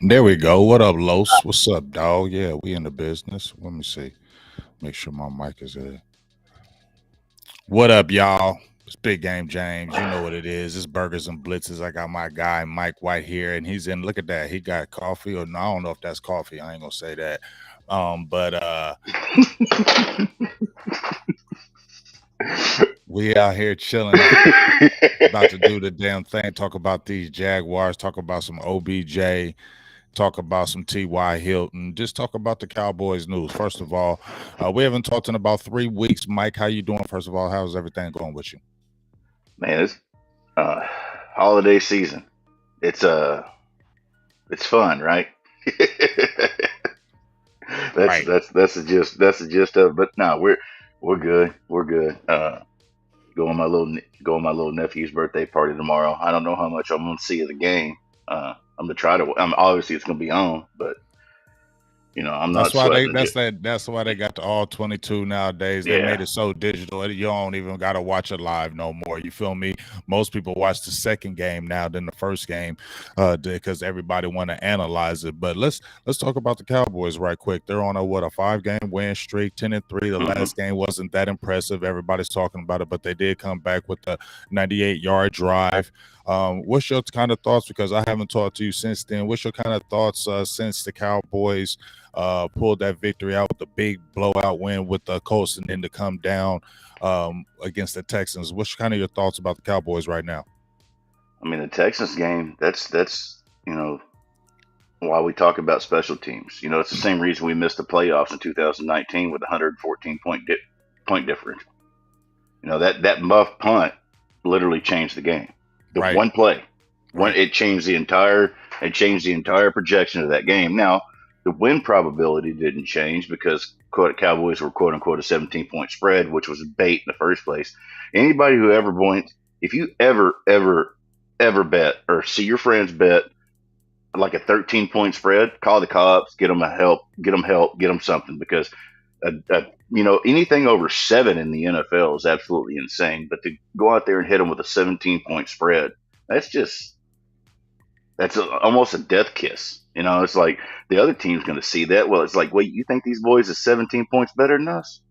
There we go. What up, Los? What's up, dog? Yeah, we in the business. Let me see. Make sure my mic is there. What up, y'all? It's Big Game James. You know what it is. It's Burgers and Blitzes. I got my guy Mike White here, and he's in. Look at that. He got coffee, or no, I don't know if that's coffee. I ain't gonna say that. But we out here chilling, about to do the damn thing. Talk about these Jaguars. Talk about some OBJ. Talk about some T.Y. Hilton. Just talk about the Cowboys news. First of all, we haven't talked in about 3 weeks. Mike, how you doing? First of all, how's everything going with you? Man, it's holiday season. It's it's fun, right? that's Right. that's the gist of it. But no, we're good. We're good. Going my little nephew's birthday party tomorrow. I don't know how much I'm gonna see of the game. I'm gonna try to. Obviously it's gonna be on, but I'm That's not why they sweating that's it. that that's why they got the all 22 nowadays. They made Yeah. it so digital you don't even gotta watch it live no more. You feel me? Most people watch the second game now than the first game, because everybody want to analyze it. But let's talk about the Cowboys right quick. They're on a 5-game win streak, 10-3. The hmm last game wasn't that impressive. Everybody's talking about it, but they did come back with the 98-yard drive. What's your kind of thoughts? Because I haven't talked to you since then. What's your kind of thoughts since the Cowboys pulled that victory out with a big blowout win with the Colts, and then to come down against the Texans? What's kind of your thoughts about the Cowboys right now? I mean, the Texans game. That's why we talk about special teams. It's the same reason we missed the playoffs in 2019 with a 114 point differential. That muff punt literally changed the game. The Right, one play, right, it changed the entire projection of that game. Now, the win probability didn't change because Cowboys were quote unquote a 17-point spread, which was bait in the first place. Anybody who ever points, if you ever bet or see your friends bet like a 13-point spread, call the cops, get them help, get them something, because anything over 7 in the NFL is absolutely insane. But to go out there and hit them with a 17-point spread, almost a death kiss. It's like the other team's going to see that. Well, it's like, wait, you think these boys are 17 points better than us?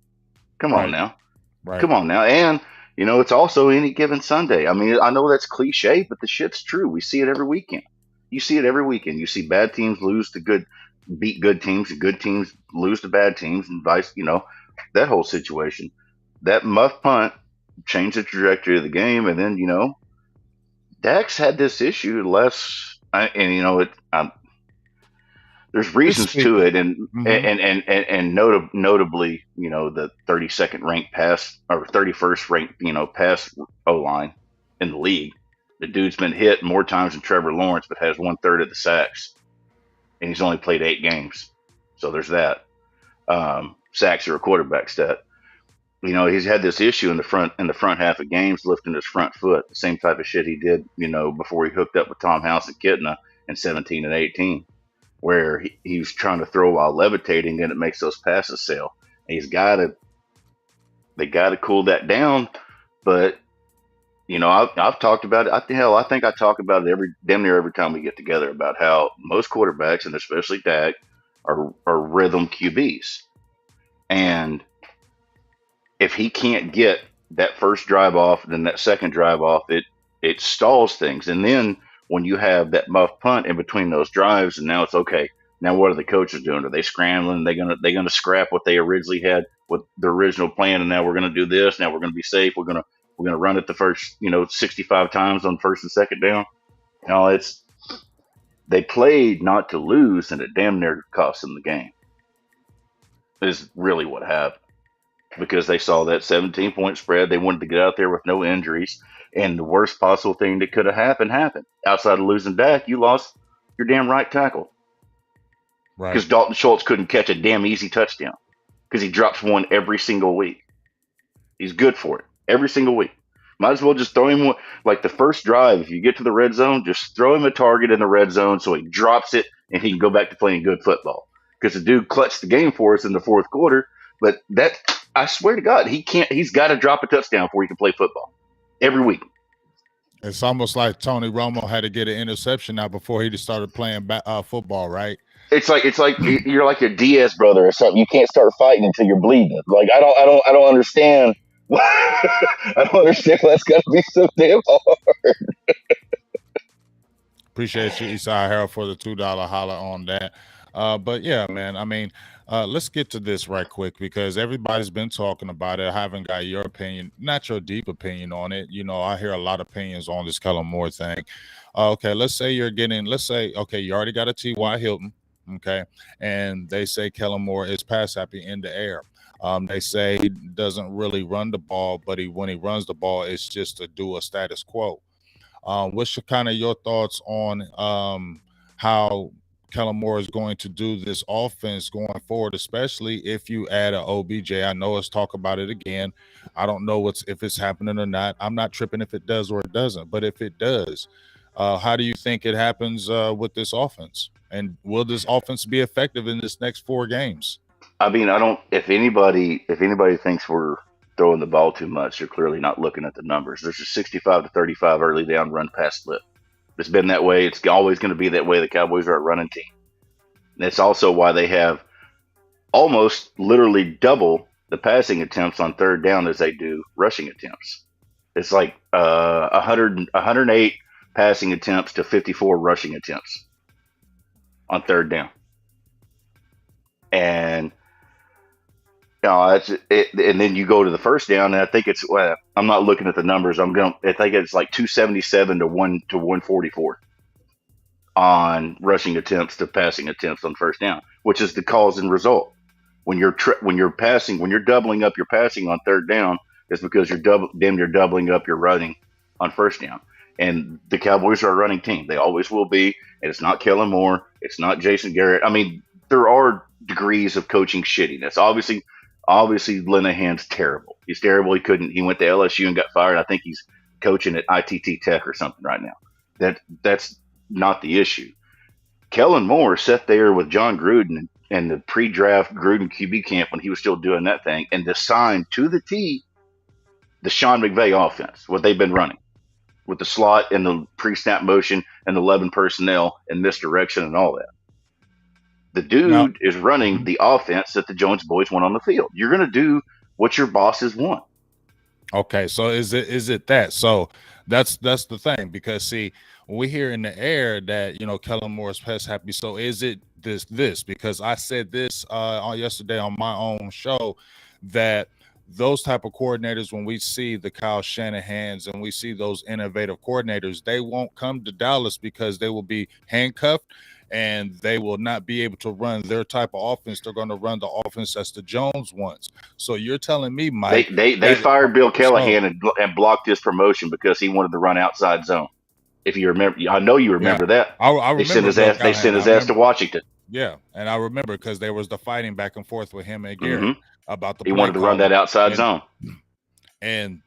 Come on right, now. right. Come on now. And, it's also any given Sunday. I mean, I know that's cliche, but the shit's true. We see it every weekend. You see it every weekend. You see bad teams beat good teams, and good teams lose to bad teams, and that whole situation. That muff punt changed the trajectory of the game. And then, Dax had this issue there's Let's reasons speak. to it, and Mm-hmm. notably, the 32nd ranked pass or 31st ranked, pass O line in the league. The dude's been hit more times than Trevor Lawrence, but has 1/3 of the sacks, and he's only played 8 games. So there's that. Sacks are a quarterback stat. He's had this issue in the front half of games, lifting his front foot, the same type of shit he did, before he hooked up with Tom House and Kitna in 17 and 18, where he was trying to throw while levitating, and it makes those passes sail. And they got to cool that down. But I've talked about it. I think I talk about it damn near every time we get together, about how most quarterbacks, and especially Dak, are rhythm QBs, and if he can't get that first drive off, then that second drive off, it stalls things. And then when you have that muff punt in between those drives, and now it's okay. Now what are the coaches doing? Are they scrambling? They gonna scrap what they originally had with the original plan, and now we're gonna do this. Now we're gonna be safe. We're gonna run it the first 65 times on first and second down. It's they played not to lose, and it damn near cost them the game. Is really what happened, because they saw that 17-point spread. They wanted to get out there with no injuries. And the worst possible thing that could have happened. Outside of losing Dak, you lost your damn right tackle, Right. because Dalton Schultz couldn't catch a damn easy touchdown, because he drops one every single week. He's good for it every single week. Might as well just throw him like the first drive. If you get to the red zone, just throw him a target in the red zone so he drops it and he can go back to playing good football. Because the dude clutched the game for us in the fourth quarter. But I swear to God, he can't. He's got to drop a touchdown before he can play football every week. It's almost like Tony Romo had to get an interception now before he just started playing football, right? It's like you're like a Diaz brother or something. You can't start fighting until you're bleeding. Like I don't understand. I don't understand why that's got to be so damn hard. Appreciate you, Isai Harold, for the $2 holler on that. But yeah, man, I mean, let's get to this right quick because everybody's been talking about it. I haven't got your opinion, not your deep opinion on it. You know, I hear a lot of opinions on this Kellen Moore thing. Okay, let's say, okay, you already got a T.Y. Hilton, okay, and they say Kellen Moore is pass happy in the air. They say he doesn't really run the ball, but when he runs the ball, it's just to do a status quo. What's your kind of your thoughts on how Kellen Moore is going to do this offense going forward, especially if you add a OBJ? I know let's talk about it again. I don't know if it's happening or not. I'm not tripping if it does or it doesn't, but if it does, how do you think it happens with this offense? And will this offense be effective in this next 4 games? I mean, I don't. If anybody thinks we're throwing the ball too much, they're clearly not looking at the numbers. There's a 65-35 early down run pass split. It's been that way. It's always going to be that way. The Cowboys are a running team. And that's also why they have almost literally double the passing attempts on third down as they do rushing attempts. It's like 108 passing attempts to 54 rushing attempts on third down. And that's it. And then you go to the first down, and I think it's. Well, I'm not looking at the numbers. I think it's like 277 to 144 on rushing attempts to passing attempts on first down, which is the cause and result. When you're doubling up your passing on third down, it's because you're doubling up your running on first down. And the Cowboys are a running team. They always will be. And it's not Kellen Moore. It's not Jason Garrett. I mean, there are degrees of coaching shittiness. Obviously, Linehan's terrible. He's terrible. He went to LSU and got fired. I think he's coaching at ITT Tech or something right now. That's not the issue. Kellen Moore sat there with John Gruden and the pre-draft Gruden QB camp when he was still doing that thing and designed to the T the Sean McVay offense, what they've been running with the slot and the pre-snap motion and the 11 personnel and misdirection and all that. The Now, dude is running the offense that the Jones boys want on the field. You're going to do what your bosses want. okay, so is it that? So that's the thing because see, we hear in the air that Kellen Moore is pass happy. So is it this? Because I said this on yesterday on my own show that those type of coordinators, when we see the Kyle Shanahan's and we see those innovative coordinators, they won't come to Dallas because they will be handcuffed and they will not be able to run their type of offense. They're going to run the offense as the Jones wants. So you're telling me, Mike, They fired Bill Callahan and blocked his promotion because he wanted to run outside zone. If you remember, I know you remember that. I remember They sent his ass to Washington. Yeah, and I remember because there was the fighting back and forth with him and Garrett about the He play wanted to run that outside zone. and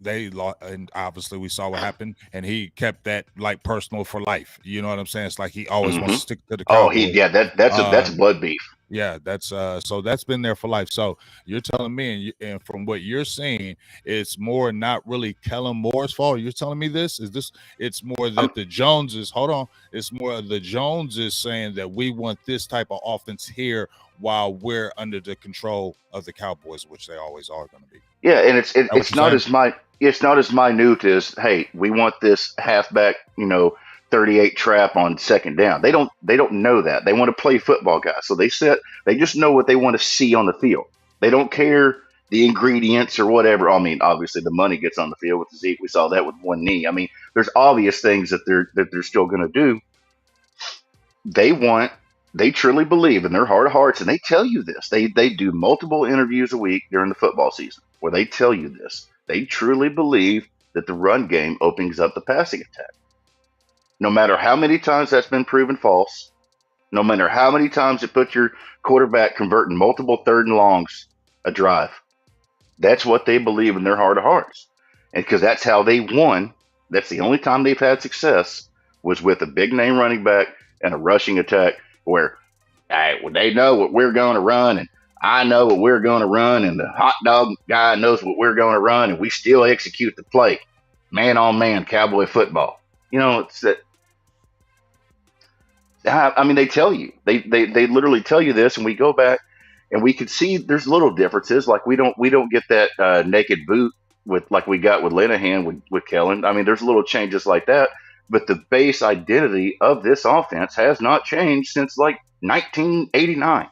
they lost, and obviously we saw what happened, and he kept that like personal for life. You know what I'm saying? It's like he always wants to stick to the Cowboys. That's blood beef. Yeah, that's so that's been there for life. So you're telling me, and from what you're saying, it's more not really Kellen Moore's fault. You're telling me this is this. It's more that the Joneses. Hold on, it's more the Joneses saying that we want this type of offense here while we're under the control of the Cowboys, which they always are going to be. Yeah, and it's not as minute as, hey, we want this halfback, 38 trap on second down. They don't know that. They want to play football, guys. So they just know what they want to see on the field. They don't care the ingredients or whatever. I mean, obviously the money gets on the field with Zeke. We saw that with one knee. I mean, there's obvious things that they're still going to do. They truly believe in their heart of hearts, and they tell you this. They do multiple interviews a week during the football season where they tell you this. They truly believe that the run game opens up the passing attack. No matter how many times that's been proven false, no matter how many times it put your quarterback converting multiple third and longs a drive, that's what they believe in their heart of hearts. And because that's how they won, that's the only time they've had success was with a big name running back and a rushing attack where they know what we're going to run, and I know what we're going to run, and the hot dog guy knows what we're going to run, and we still execute the play. man on man Cowboy football. You know, it's that. I mean, they tell you, they literally tell you this, and we go back and we can see there's little differences. Like we don't get that naked boot with like we got with Linehan with Kellen. I mean, there's little changes like that, but the base identity of this offense has not changed since like 1989.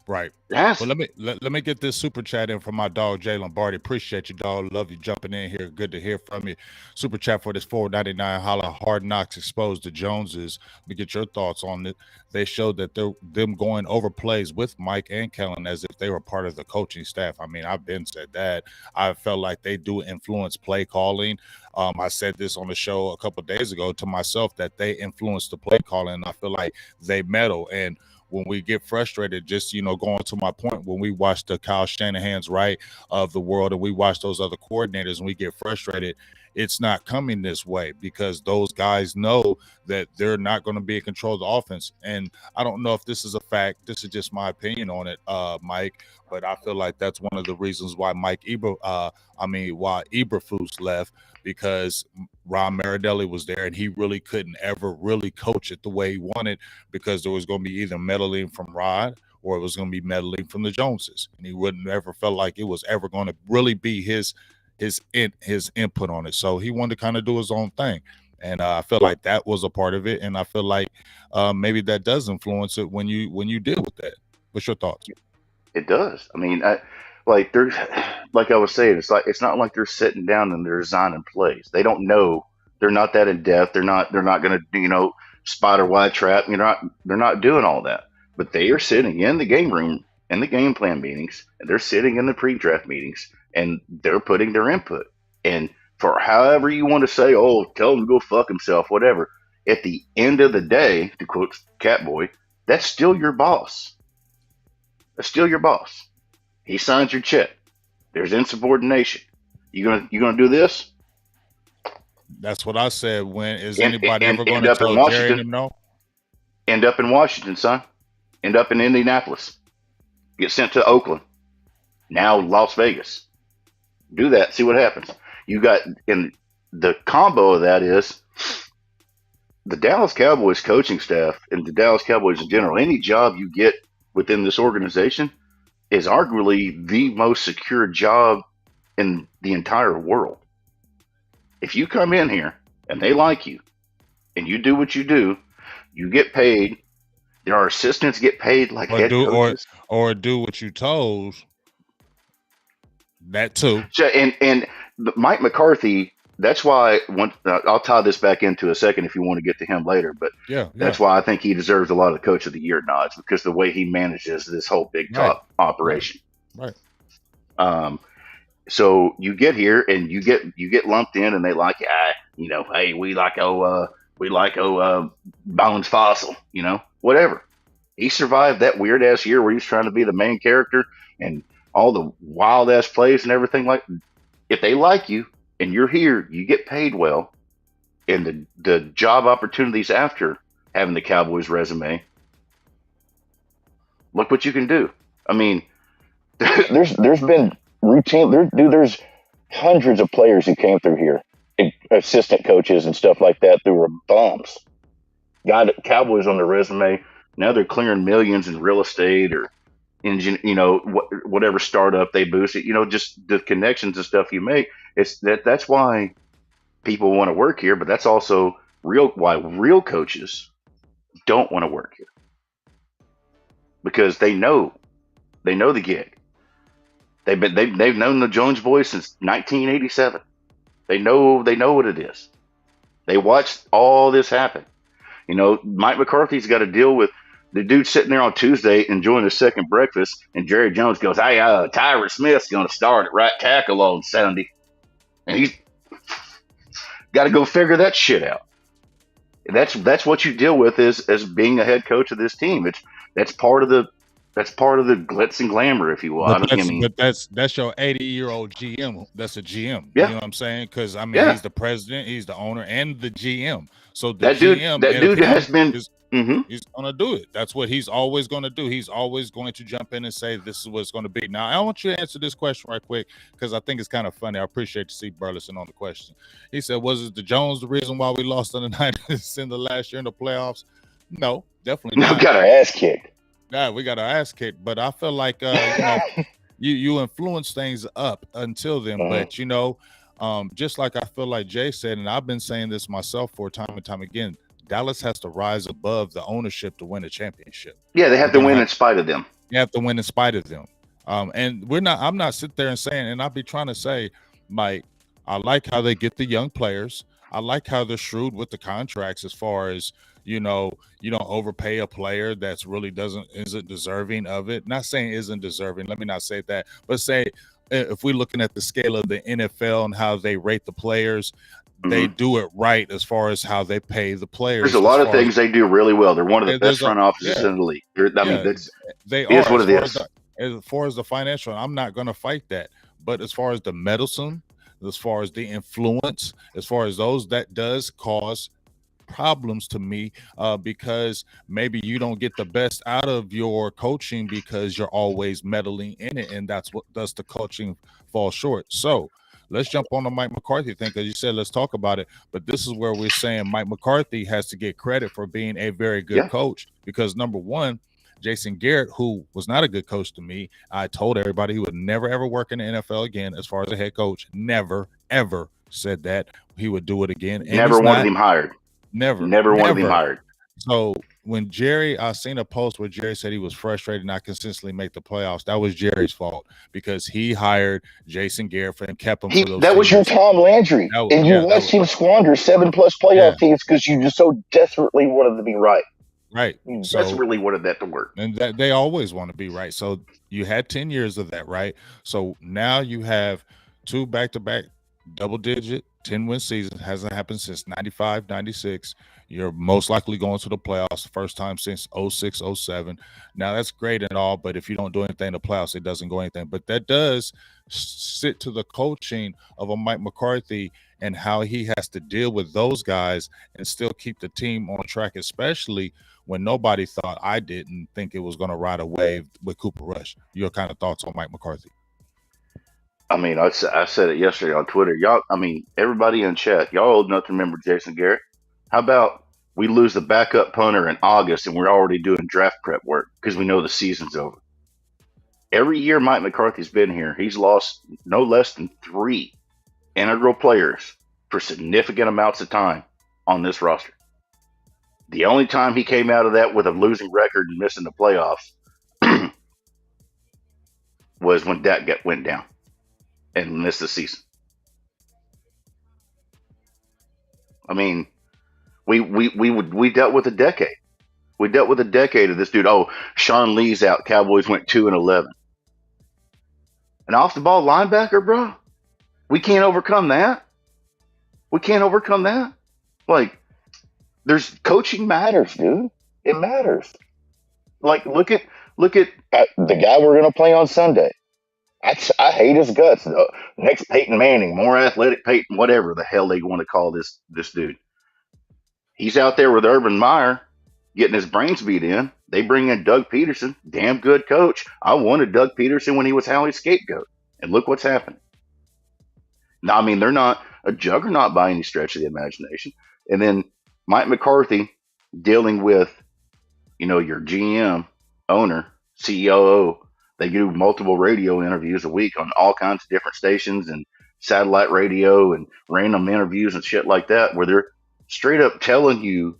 Right. Yes. Well, let me get this super chat in from my dog Jay Lombardi. Appreciate you, dog. Love you jumping in here. Good to hear from you. Super chat for this $4.99. Holla, Hard Knocks exposed the Joneses. Let me get your thoughts on it. They showed that them going over plays with Mike and Kellen as if they were part of the coaching staff. I mean, I've been said that. I felt like they do influence play calling. I said this on the show a couple of days ago to myself that they influence the play calling. I feel like they meddle. And when we get frustrated, just, going to my point, when we watch the Kyle Shanahan's right of the world and we watch those other coordinators and we get frustrated, it's not coming this way because those guys know that they're not going to be in control of the offense. And I don't know if this is a fact. This is just my opinion on it, Mike, but I feel like that's one of the reasons why Eberflus left, because Ron Marinelli was there and he really couldn't ever really coach it the way he wanted because there was going to be either meddling from Rod or it was going to be meddling from the Joneses. And he wouldn't ever felt like it was ever going to really be his input on it. So he wanted to kind of do his own thing. And I feel like that was a part of it. And I feel like maybe that does influence it when you deal with that. What's your thoughts? It does. I mean, like I was saying, it's not like they're sitting down and they're designing plays. They don't know. They're not that in depth. They're not going to spot or wide trap. They're not doing all that. But they are sitting in the game room in the game plan meetings, and they're sitting in the pre-draft meetings, and they're putting their input. And for however you want to say, oh, tell him to go fuck himself, whatever. At the end of the day, to quote Catboy, that's still your boss. That's still your boss. He signs your check. There's insubordination. You gonna do this? That's what I said. When is anybody ever going to tell Jerry him no? End up in Washington, son. End up in Indianapolis. Get sent to Oakland. Now Las Vegas. Do that. See what happens. You got in the combo of that is the Dallas Cowboys coaching staff and the Dallas Cowboys in general. Any job you get within this organization is arguably the most secure job in the entire world. If you come in here and they like you and you do what you do, you get paid. There are assistants get paid like head coaches. Or do what you told. That too. And Mike McCarthy, that's why I'll tie this back into a second if you want to get to him later. But that's why I think he deserves a lot of the Coach of the Year nods, because the way he manages this whole big top operation. Right. So you get here and you get lumped in, and they like, hey, we like Bones Fossil, whatever. He survived that weird ass year where he's trying to be the main character and all the wild ass plays and everything. Like, if they like you and you're here, you get paid well, and the job opportunities after having the Cowboys resume, look what you can do. I mean, there's been routine. There's hundreds of players who came through here, assistant coaches and stuff like that, who were bums. Got Cowboys on their resume. Now they're clearing millions in real estate or engine, whatever startup they boost it. Just the connections and stuff you make. That's why people want to work here, but that's also why real coaches don't want to work here, because they know the gig. They've known the Jones boys since 1987. They know what it is. They watched all this happen. Mike McCarthy's got to deal with the dude sitting there on Tuesday enjoying his second breakfast, and Jerry Jones goes, "Hey, Tyron Smith's going to start at right tackle on Sunday," and he's got to go figure that shit out. And that's what you deal with as being a head coach of this team. That's part of the glitz and glamour, if you will. But that's your 80-year-old GM. That's a GM. Yeah. You know what I'm saying? Because he's the president, he's the owner, and the GM. So the that dude has been Mm-hmm. He's going to do it. That's what he's always going to do. He's always going to jump in and say, this is what it's going to be. Now, I want you to answer this question right quick because I think it's kind of funny. I appreciate to see Burleson on the question. He said, was it the Jones the reason why we lost on the Niners in the last year in the playoffs? No, definitely We not. got our ass kicked. Yeah, we got our ass kicked. But I feel like, you influence things up until then. But, just like I feel like Jay said, and I've been saying this myself for time and time again, Dallas has to rise above the ownership to win a championship. Yeah, they have to win in spite of them. You have to win in spite of them. And I'm not sitting there and saying, and I'll be trying to say, Mike, I like how they get the young players. I like how they're shrewd with the contracts as far as, you don't overpay a player that's really isn't deserving of it. Not saying isn't deserving. Let me not say that, but say if we're looking at the scale of the NFL and how they rate the players, they do it right as far as how they pay the players. There's a lot of things they do really well. They're one of the best front offices in the league. They are. What it is. As far as the financial, I'm not going to fight that. But as far as the medicine, as far as the influence, as far as those, that does cause problems to me because maybe you don't get the best out of your coaching because you're always meddling in it, and that's what does the coaching fall short. So let's jump on the Mike McCarthy thing because you said let's talk about it. But this is where we're saying Mike McCarthy has to get credit for being a very good coach because, number one, Jason Garrett, who was not a good coach to me, I told everybody he would never, ever work in the NFL again as far as a head coach. Never, ever said that he would do it again. And never wanted him hired. Never wanted him hired. So when I seen a post where Jerry said he was frustrated not consistently make the playoffs, that was Jerry's fault because he hired Jason Garrett and kept him for those That was your Tom Landry. And you watched him squander 7+ playoff teams because you just so desperately wanted to be right. Right. So desperately wanted that to work. And that they always want to be right. So you had 10 years of that, right? So now you have 2 back-to-back double-digit 10-win seasons. Hasn't happened since 95, 96. You're most likely going to the playoffs the first time since 06, 07. Now, that's great and all, but if you don't do anything in the playoffs, it doesn't go anything. But that does sit to the coaching of a Mike McCarthy and how he has to deal with those guys and still keep the team on track, especially when nobody thought, I didn't think it was going to ride a wave with Cooper Rush. Your kind of thoughts on Mike McCarthy? I mean, I said it yesterday on Twitter. Y'all, I mean, everybody in chat, y'all old enough to remember Jason Garrett. How about we lose the backup punter in August and we're already doing draft prep work because we know the season's over? Every year Mike McCarthy's been here, he's lost no less than 3 integral players for significant amounts of time on this roster. The only time he came out of that with a losing record and missing the playoffs was when Dak went down and missed the season. I mean, we dealt with a decade. We dealt with a decade of this dude. Oh, Sean Lee's out. Cowboys went 2-11. An off the ball linebacker, bro. We can't overcome that. We can't overcome that. Like, there's coaching matters, dude. It matters. Like, look at the guy we're gonna play on Sunday. I hate his guts. Next Peyton Manning, more athletic Peyton, whatever the hell they want to call this dude. He's out there with Urban Meyer getting his brains beat in. They bring in Doug Peterson, damn good coach. I wanted Doug Peterson when he was Howie's scapegoat. And look what's happened. Now, I mean, they're not a juggernaut by any stretch of the imagination. And then Mike McCarthy dealing with, your GM, owner, COO. They do multiple radio interviews a week on all kinds of different stations and satellite radio and random interviews and shit like that, where they're straight up telling you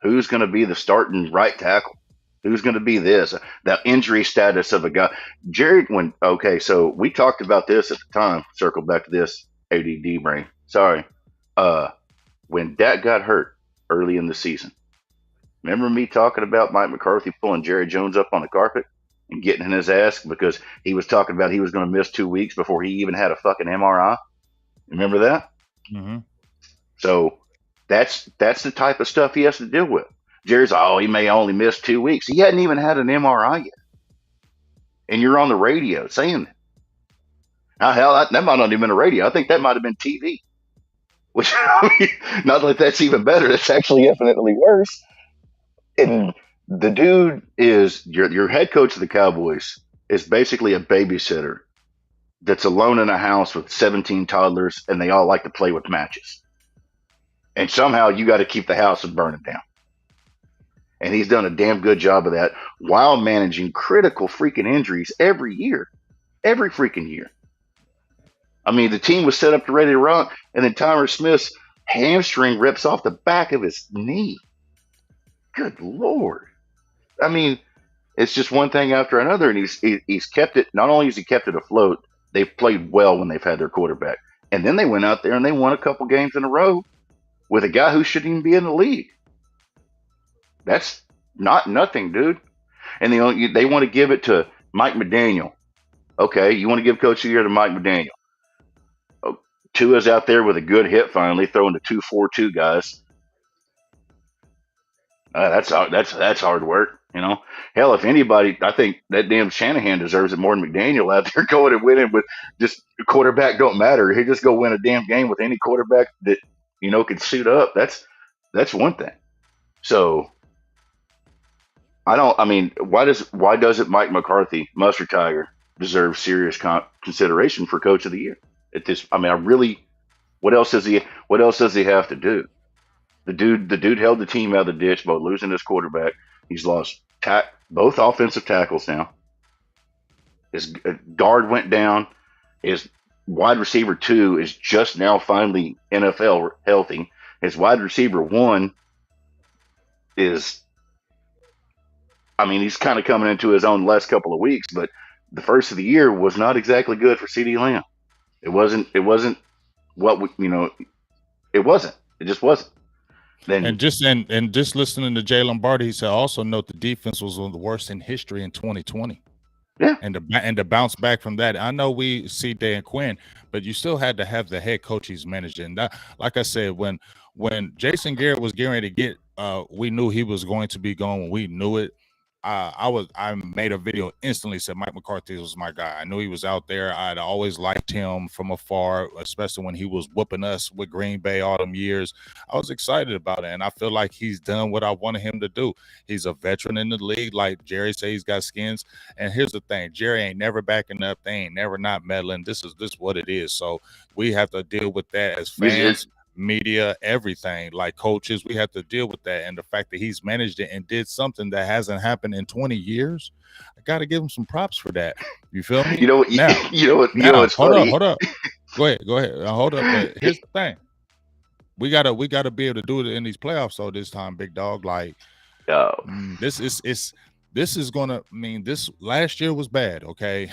who's going to be the starting right tackle, who's going to be this, the injury status of a guy. Jerry, so we talked about this at the time. Circle back to this, ADD brain. Sorry. When Dak got hurt early in the season, remember me talking about Mike McCarthy pulling Jerry Jones up on the carpet and getting in his ass because he was talking about he was going to miss 2 weeks before he even had a fucking MRI? Remember that? Mm-hmm. So that's the type of stuff he has to deal with. Jerry's, he may only miss 2 weeks. He hadn't even had an MRI yet. And you're on the radio saying that. Now, hell, that might not have been a radio. I think that might have been TV. Which, not that that's even better. That's actually infinitely worse. And the dude is your head coach of the Cowboys is basically a babysitter that's alone in a house with 17 toddlers, and they all like to play with matches. And somehow you got to keep the house from burning down. And he's done a damn good job of that while managing critical freaking injuries every year. Every freaking year. I mean, the team was set up to ready to run, and then Tyler Smith's hamstring rips off the back of his knee. Good Lord. I mean, it's just one thing after another, and he's kept it. Not only has he kept it afloat, they've played well when they've had their quarterback. And then they went out there and they won a couple games in a row with a guy who shouldn't even be in the league. That's not nothing, dude. And they want to give it to Mike McDaniel. Okay, you want to give Coach of the Year to Mike McDaniel. Oh, Tua's out there with a good hit finally, throwing the 2-4-2 guys. That's hard work, you know. Hell, if anybody, I think that damn Shanahan deserves it more than McDaniel out there going and winning with just quarterback don't matter. He just go win a damn game with any quarterback that can suit up. That's one thing. So why doesn't Mike McCarthy, Mustard Tiger, deserve serious consideration for Coach of the Year at this? What else does he have to do? The dude held the team out of the ditch by losing his quarterback. He's lost both offensive tackles now. His guard went down. His wide receiver 2 is just now finally NFL healthy. His wide receiver 1 is, he's kind of coming into his own last couple of weeks, but the first of the year was not exactly good for CeeDee Lamb. It wasn't what it wasn't. It just wasn't. And just listening to Jay Lombardi, he said also note the defense was one of the worst in history in 2020. Yeah, and to bounce back from that, I know we see Dan Quinn, but you still had to have the head coach he's managed. And that, like I said, when Jason Garrett was getting ready to get, we knew he was going to be gone. When we knew it, I made a video instantly, said Mike McCarthy was my guy. I knew he was out there. I'd always liked him from afar, especially when he was whooping us with Green Bay all them years. I was excited about it, and I feel like he's done what I wanted him to do. He's a veteran in the league, like Jerry says, he's got skins. And here's the thing, Jerry ain't never backing up. They ain't never not meddling. This is what it is. So we have to deal with that as fans. Media, everything, like coaches, we have to deal with that. And the fact that he's managed it and did something that hasn't happened in 20 years, I got to give him some props for that. You feel me? You know what? Hold up. Go ahead. Hold up. But here's the thing: we gotta be able to do it in these playoffs. So this time, big dog, like, this is gonna mean this last year was bad. Okay,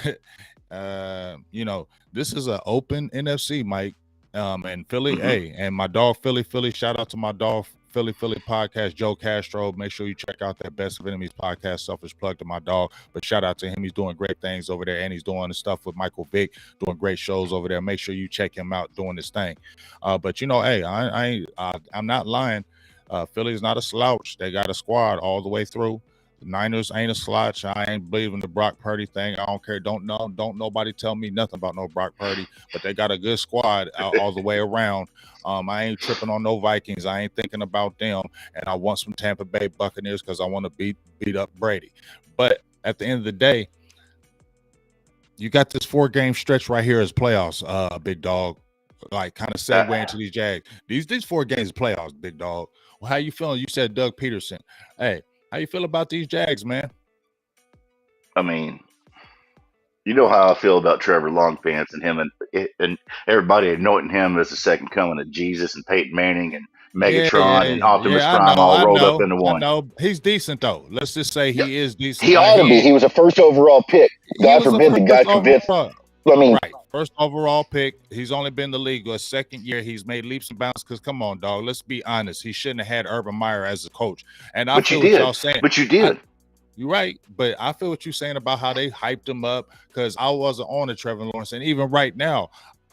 this is an open NFC, Mike. And Philly, and my dog Philly, shout out to my dog Philly podcast, Joe Castro. Make sure you check out that Best of Enemies podcast. Selfish plug to my dog, but shout out to him. He's doing great things over there, and he's doing the stuff with Michael Vick, doing great shows over there. Make sure you check him out doing this thing. But I'm not lying. Philly's not a slouch. They got a squad all the way through. Niners ain't a slouch. I ain't believing the Brock Purdy thing. I don't care. Don't nobody tell me nothing about no Brock Purdy, but they got a good squad all the way around. I ain't tripping on no Vikings. I ain't thinking about them. And I want some Tampa Bay Buccaneers because I want to beat up Brady. But at the end of the day, you got this 4-game stretch right here as playoffs, big dog. Like kind of segue into these Jags. These 4 games playoffs, big dog. Well, how you feeling? You said Doug Peterson. Hey, how you feel about these Jags, man? I mean, you know how I feel about Trevor Long fans and him and everybody anointing him as the second coming of Jesus and Peyton Manning and Megatron and Optimus Prime all rolled up into one. I know. He's decent, though. Let's just say he is decent. He ought to be. He was a first overall pick. God forbid the guy convinced. Right. First overall pick. He's only been in the league a second year. He's made leaps and bounds because, come on, dog. Let's be honest. He shouldn't have had Urban Meyer as a coach. And I feel what y'all saying. But you did. You're right. But I feel what you're saying about how they hyped him up because I wasn't on the Trevor Lawrence. And even right now,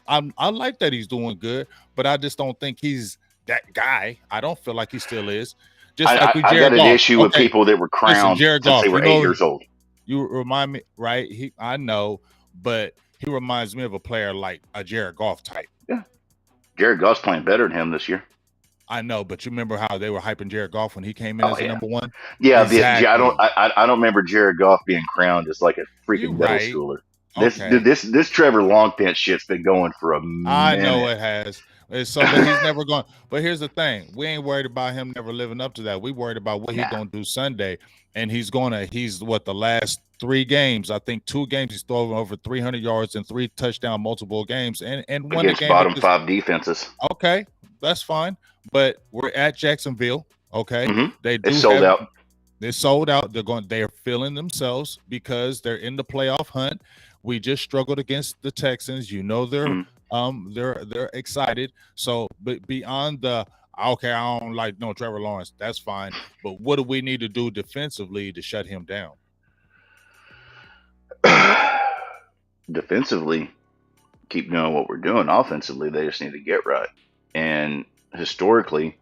I like that he's doing good, but I just don't think he's that guy. I don't feel like he still is. Just like with Jared Goff. I got an issue with people that were crowned since they were 8 years old. You remind me, right? I know, but he reminds me of a player like a Jared Goff type. Yeah. Jared Goff's playing better than him this year. I know, but you remember how they were hyping Jared Goff when he came in Oh as the yeah, number one? yeah. Exactly. I don't remember Jared Goff being crowned as like a You freaking middle right. schooler. Okay. This Trevor Lawrence shit's been going for a I know minute. it has. So, but he's never going. But here's the thing: we ain't worried about him never living up to that. We worried about what he's Nah, gonna do Sunday, and he's what the last 3 games. I think 2 games he's thrown over 300 yards and 3 touchdown multiple games, and won the against game bottom because five defenses. okay, that's fine. But we're at Jacksonville. Okay, Mm-hmm. they It's do sold have. out. They're sold out. They're feeling themselves because they're in the playoff hunt. We just struggled against the Texans. You know they're excited. So but beyond the okay, I don't like no Trevor Lawrence, that's fine. But what do we need to do defensively to shut him down? Defensively, keep doing what we're doing. Offensively, they just need to get right. And historically,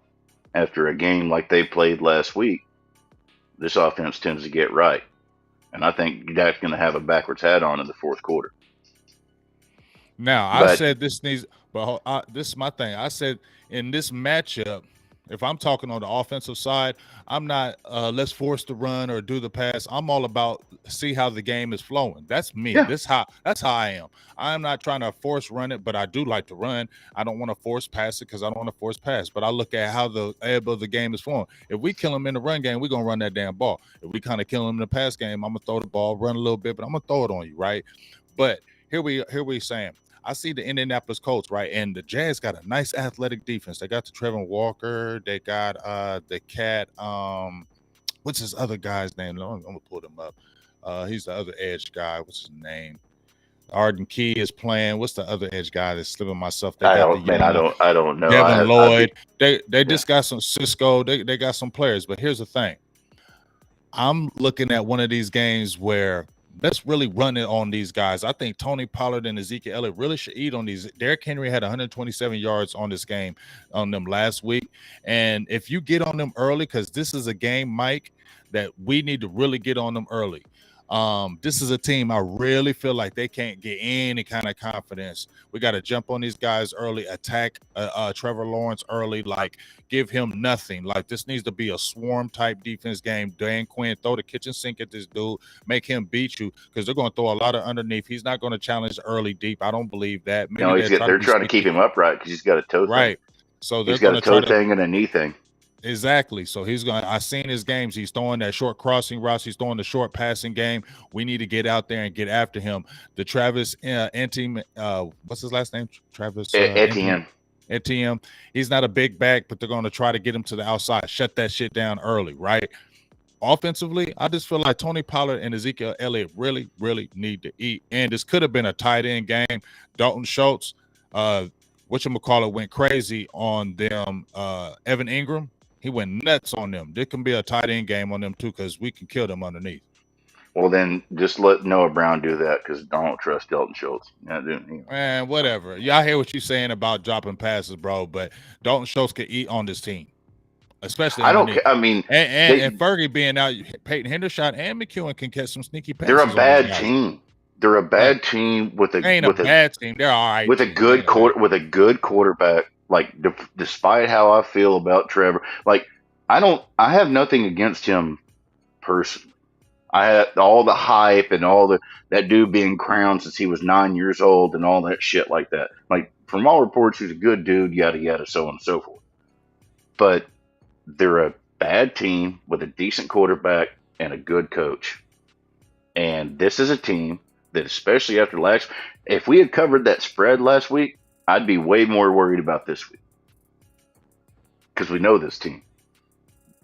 after a game like they played last week, this offense tends to get right. And I think Dak's going to have a backwards hat on in the fourth quarter. Now I But said this needs, but this is my thing. I said in this matchup, if I'm talking on the offensive side, I'm not let's force the run or do the pass. I'm all about see how the game is flowing. That's me. yeah, That's how I am. I'm not trying to force run it, but I do like to run. I don't want to force pass it because I don't want to force pass. But I look at how the ebb of the game is flowing. If we kill them in the run game, we're gonna run that damn ball. If we kind of kill them in the pass game, I'm gonna throw the ball, run a little bit, but I'm gonna throw it on you, right? But here we saying. I see the Indianapolis Colts, right? And the Jags got a nice athletic defense. They got the Trevor Walker. They got the cat. What's his other guy's name? I'm gonna pull him up. He's the other edge guy. What's his name? Arden Key is playing. What's the other edge guy that's slipping myself? They got the young one, I don't know. Devin Lloyd. They yeah. just got some Cisco. They got some players. But here's the thing. I'm looking at one of these games where let's really run it on these guys. I think Tony Pollard and Ezekiel Elliott really should eat on these. Derrick Henry had 127 yards on this game on them last week. And if you get on them early, because this is a game, Mike, that we need to really get on them early. This is a team I really feel like they can't get any kind of confidence. We got to jump on these guys early, attack Trevor Lawrence early, like give him nothing. Like this needs to be a swarm type defense game. Dan Quinn, throw the kitchen sink at this dude, make him beat you because they're going to throw a lot of underneath. He's not going to challenge early deep. I don't believe that. Maybe they're trying to keep him upright because he's got a toe thing. Right. So he's got a toe thing and a knee thing. Exactly. So he's going. I've seen his games. He's throwing that short crossing routes. He's throwing the short passing game. We need to get out there and get after him. The Travis Etienne, what's his last name? Travis Etienne. Etienne. He's not a big back, but they're going to try to get him to the outside. Shut that shit down early, right? Offensively, I just feel like Tony Pollard and Ezekiel Elliott really, really need to eat. And this could have been a tight end game. Dalton Schultz, whatchamacallit, went crazy on them. Evan Ingram. He went nuts on them. There can be a tight end game on them too because we can kill them underneath. Well, then just let Noah Brown do that because I don't trust Dalton Schultz. Man, whatever. Y'all hear what you're saying about dropping passes, bro, but Dalton Schultz could eat on this team, especially underneath. I mean, and Fergie being out, Peyton Hendershot and McEwen can catch some sneaky passes. They're a bad team. They're a bad team with a bad team. They're all right with a good quarterback. Like, despite how I feel about Trevor, like I have nothing against him personally. I had all the hype and all that dude being crowned since he was 9 years old and all that shit like that. Like, from all reports, he's a good dude, yada yada, so on and so forth. But they're a bad team with a decent quarterback and a good coach. And this is a team that, especially after if we had covered that spread last week, I'd be way more worried about this week because we know this team.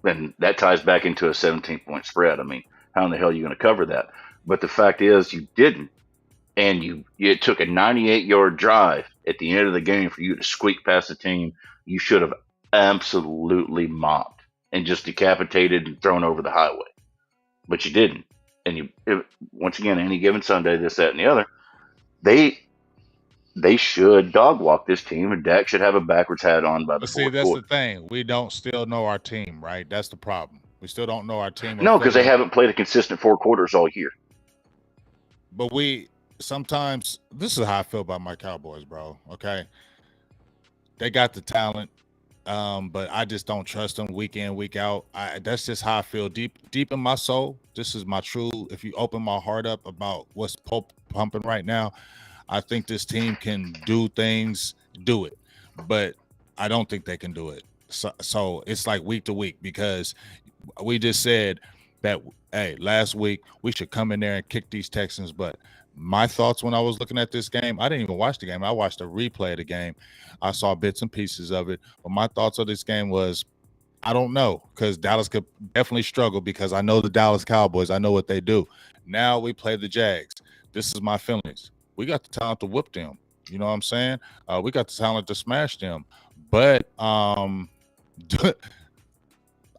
And that ties back into a 17-point spread. I mean, how in the hell are you going to cover that? But the fact is you didn't. And it took a 98-yard drive at the end of the game for you to squeak past the team you should have absolutely mopped and just decapitated and thrown over the highway. But you didn't. And once again, any given Sunday, this, that, and the other, they should dog walk this team, and Dak should have a backwards hat on by the fourth quarter. That's the thing. We don't still know our team, right? That's the problem. We still don't know our team. No, because they haven't played a consistent 4 quarters all year. But sometimes, this is how I feel about my Cowboys, bro, okay? They got the talent. But I just don't trust them week in, week out. That's just how I feel deep in my soul. This is my true. If you open my heart up about what's pumping right now, I think this team can do things, do it, but I don't think they can do it. So it's like week to week because we just said that, hey, last week we should come in there and kick these Texans. But my thoughts when I was looking at this game, I didn't even watch the game. I watched a replay of the game. I saw bits and pieces of it. But my thoughts of this game was, I don't know, because Dallas could definitely struggle because I know the Dallas Cowboys. I know what they do. Now we play the Jags. This is my feelings. We got the talent to whip them. You know what I'm saying? We got the talent to smash them. But I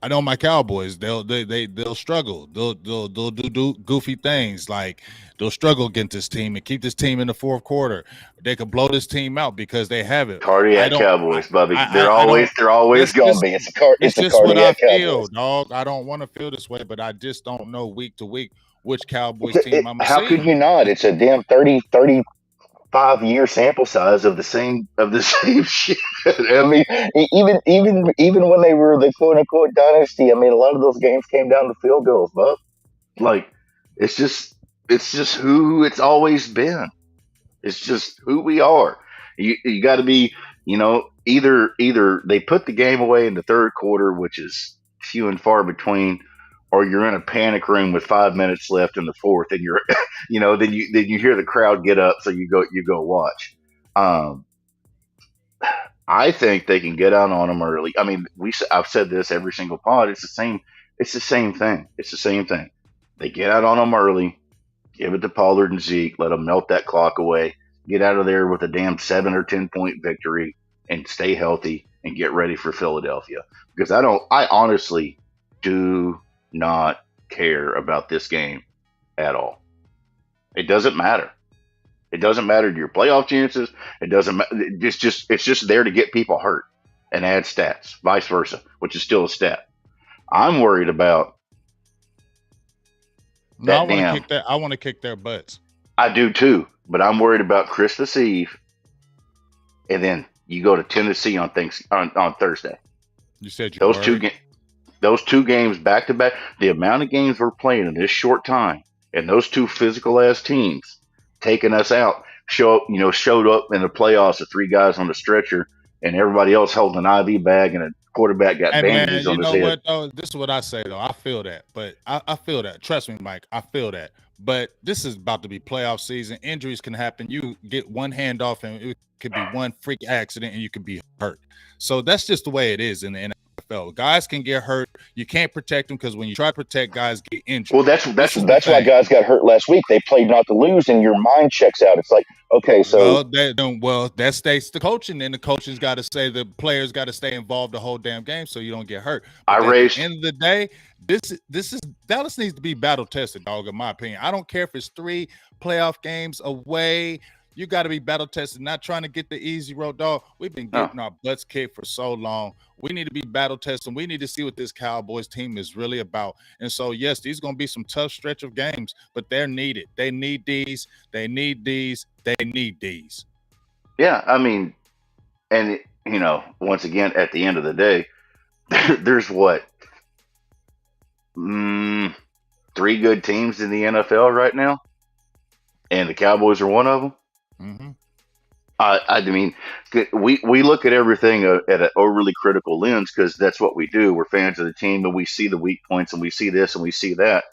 know my Cowboys. They'll struggle. They'll do goofy things, like they'll struggle against this team and keep this team in the fourth quarter. They could blow this team out because they have it. Cardiac Cowboys, Bubby. They're always going to be. It's a just what I feel, Cowboys. dog. I don't want to feel this way, but I just don't know week to week which Cowboys team I'm. How could you not? It's a damn 35-year sample size of the same shit. I mean, even when they were the quote unquote dynasty, I mean, a lot of those games came down to field goals, Bub. Like, it's just who it's always been. It's just who we are. You got to be, either they put the game away in the third quarter, which is few and far between, or you're in a panic room with 5 minutes left in the fourth, and you're, then you hear the crowd get up, so you go watch. I think they can get out on them early. I mean, I've said this every single pod. It's the same thing. It's the same thing. They get out on them early, give it to Pollard and Zeke, let them melt that clock away, get out of there with a damn 7 or 10 point victory, and stay healthy and get ready for Philadelphia. Because I honestly do not care about this game at all. It doesn't matter. It doesn't matter to your playoff chances. It doesn't matter. It's just there to get people hurt and add stats, vice versa, which is still a stat. I'm worried about that. I want to kick their butts. I do too, but I'm worried about Christmas Eve, and then you go to Tennessee on Thursday. You said those two games back to back. The amount of games we're playing in this short time, and those two physical ass teams taking us out, showed up in the playoffs with 3 guys on the stretcher, and everybody else holding an IV bag, and a quarterback got bandages on his head. What, though? This is what I say, though. I feel that. But I feel that. Trust me, Mike. I feel that. But this is about to be playoff season. Injuries can happen. You get one handoff, and it could be one freak accident, and you could be hurt. So that's just the way it is in the NFL. Guys can get hurt. You can't protect them because when you try to protect guys, get injured. Well, that's why guys got hurt last week. They played not to lose, and your mind checks out. It's like, okay, so that states the coaching, and the coaches got to say the players got to stay involved the whole damn game so you don't get hurt. But at the end of the day, this is Dallas needs to be battle tested, dog. In my opinion, I don't care if it's 3 playoff games away. You got to be battle tested, not trying to get the easy road, dog. We've been getting our butts kicked for so long. We need to be battle tested. We need to see what this Cowboys team is really about. And so, yes, these are going to be some tough stretch of games, but they're needed. They need these. They need these. They need these. Yeah, I mean, and, once again, at the end of the day, there's what? 3 good teams in the NFL right now, and the Cowboys are one of them. Mm-hmm. I mean, we look at everything at an overly critical lens because that's what we do. We're fans of the team, and we see the weak points, and we see this, and we see that.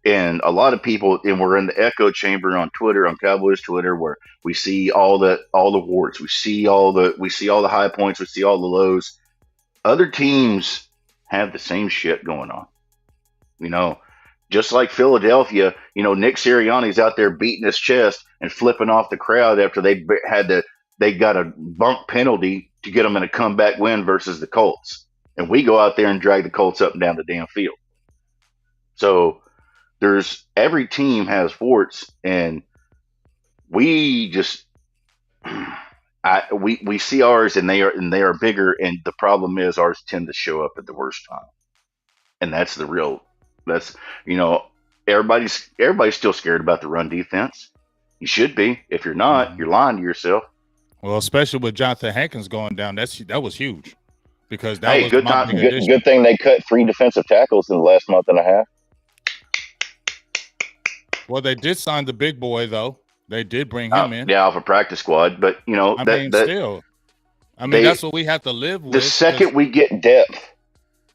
And a lot of people, and we're in the echo chamber on Twitter, on Cowboys Twitter, where we see all the warts, we see all the high points, we see all the lows. Other teams have the same shit going on, Just like Philadelphia, Nick Sirianni's out there beating his chest and flipping off the crowd after they got a bunk penalty to get them in a comeback win versus the Colts. And we go out there and drag the Colts up and down the damn field. So every team has warts, and we just we see ours, and they are bigger, and the problem is ours tend to show up at the worst time. And that's everybody's still scared about the run defense. You should be. If you're not, you're lying to yourself. Well, especially with Jonathan Hankins going down, that was huge. because that Hey, was good my time. big addition. Good thing they cut 3 defensive tackles in the last month and a half. Well, they did sign the big boy though. They did bring him in. Yeah, off a practice squad, but I mean, still. I mean, they that's what we have to live the with. 'Cause second we get depth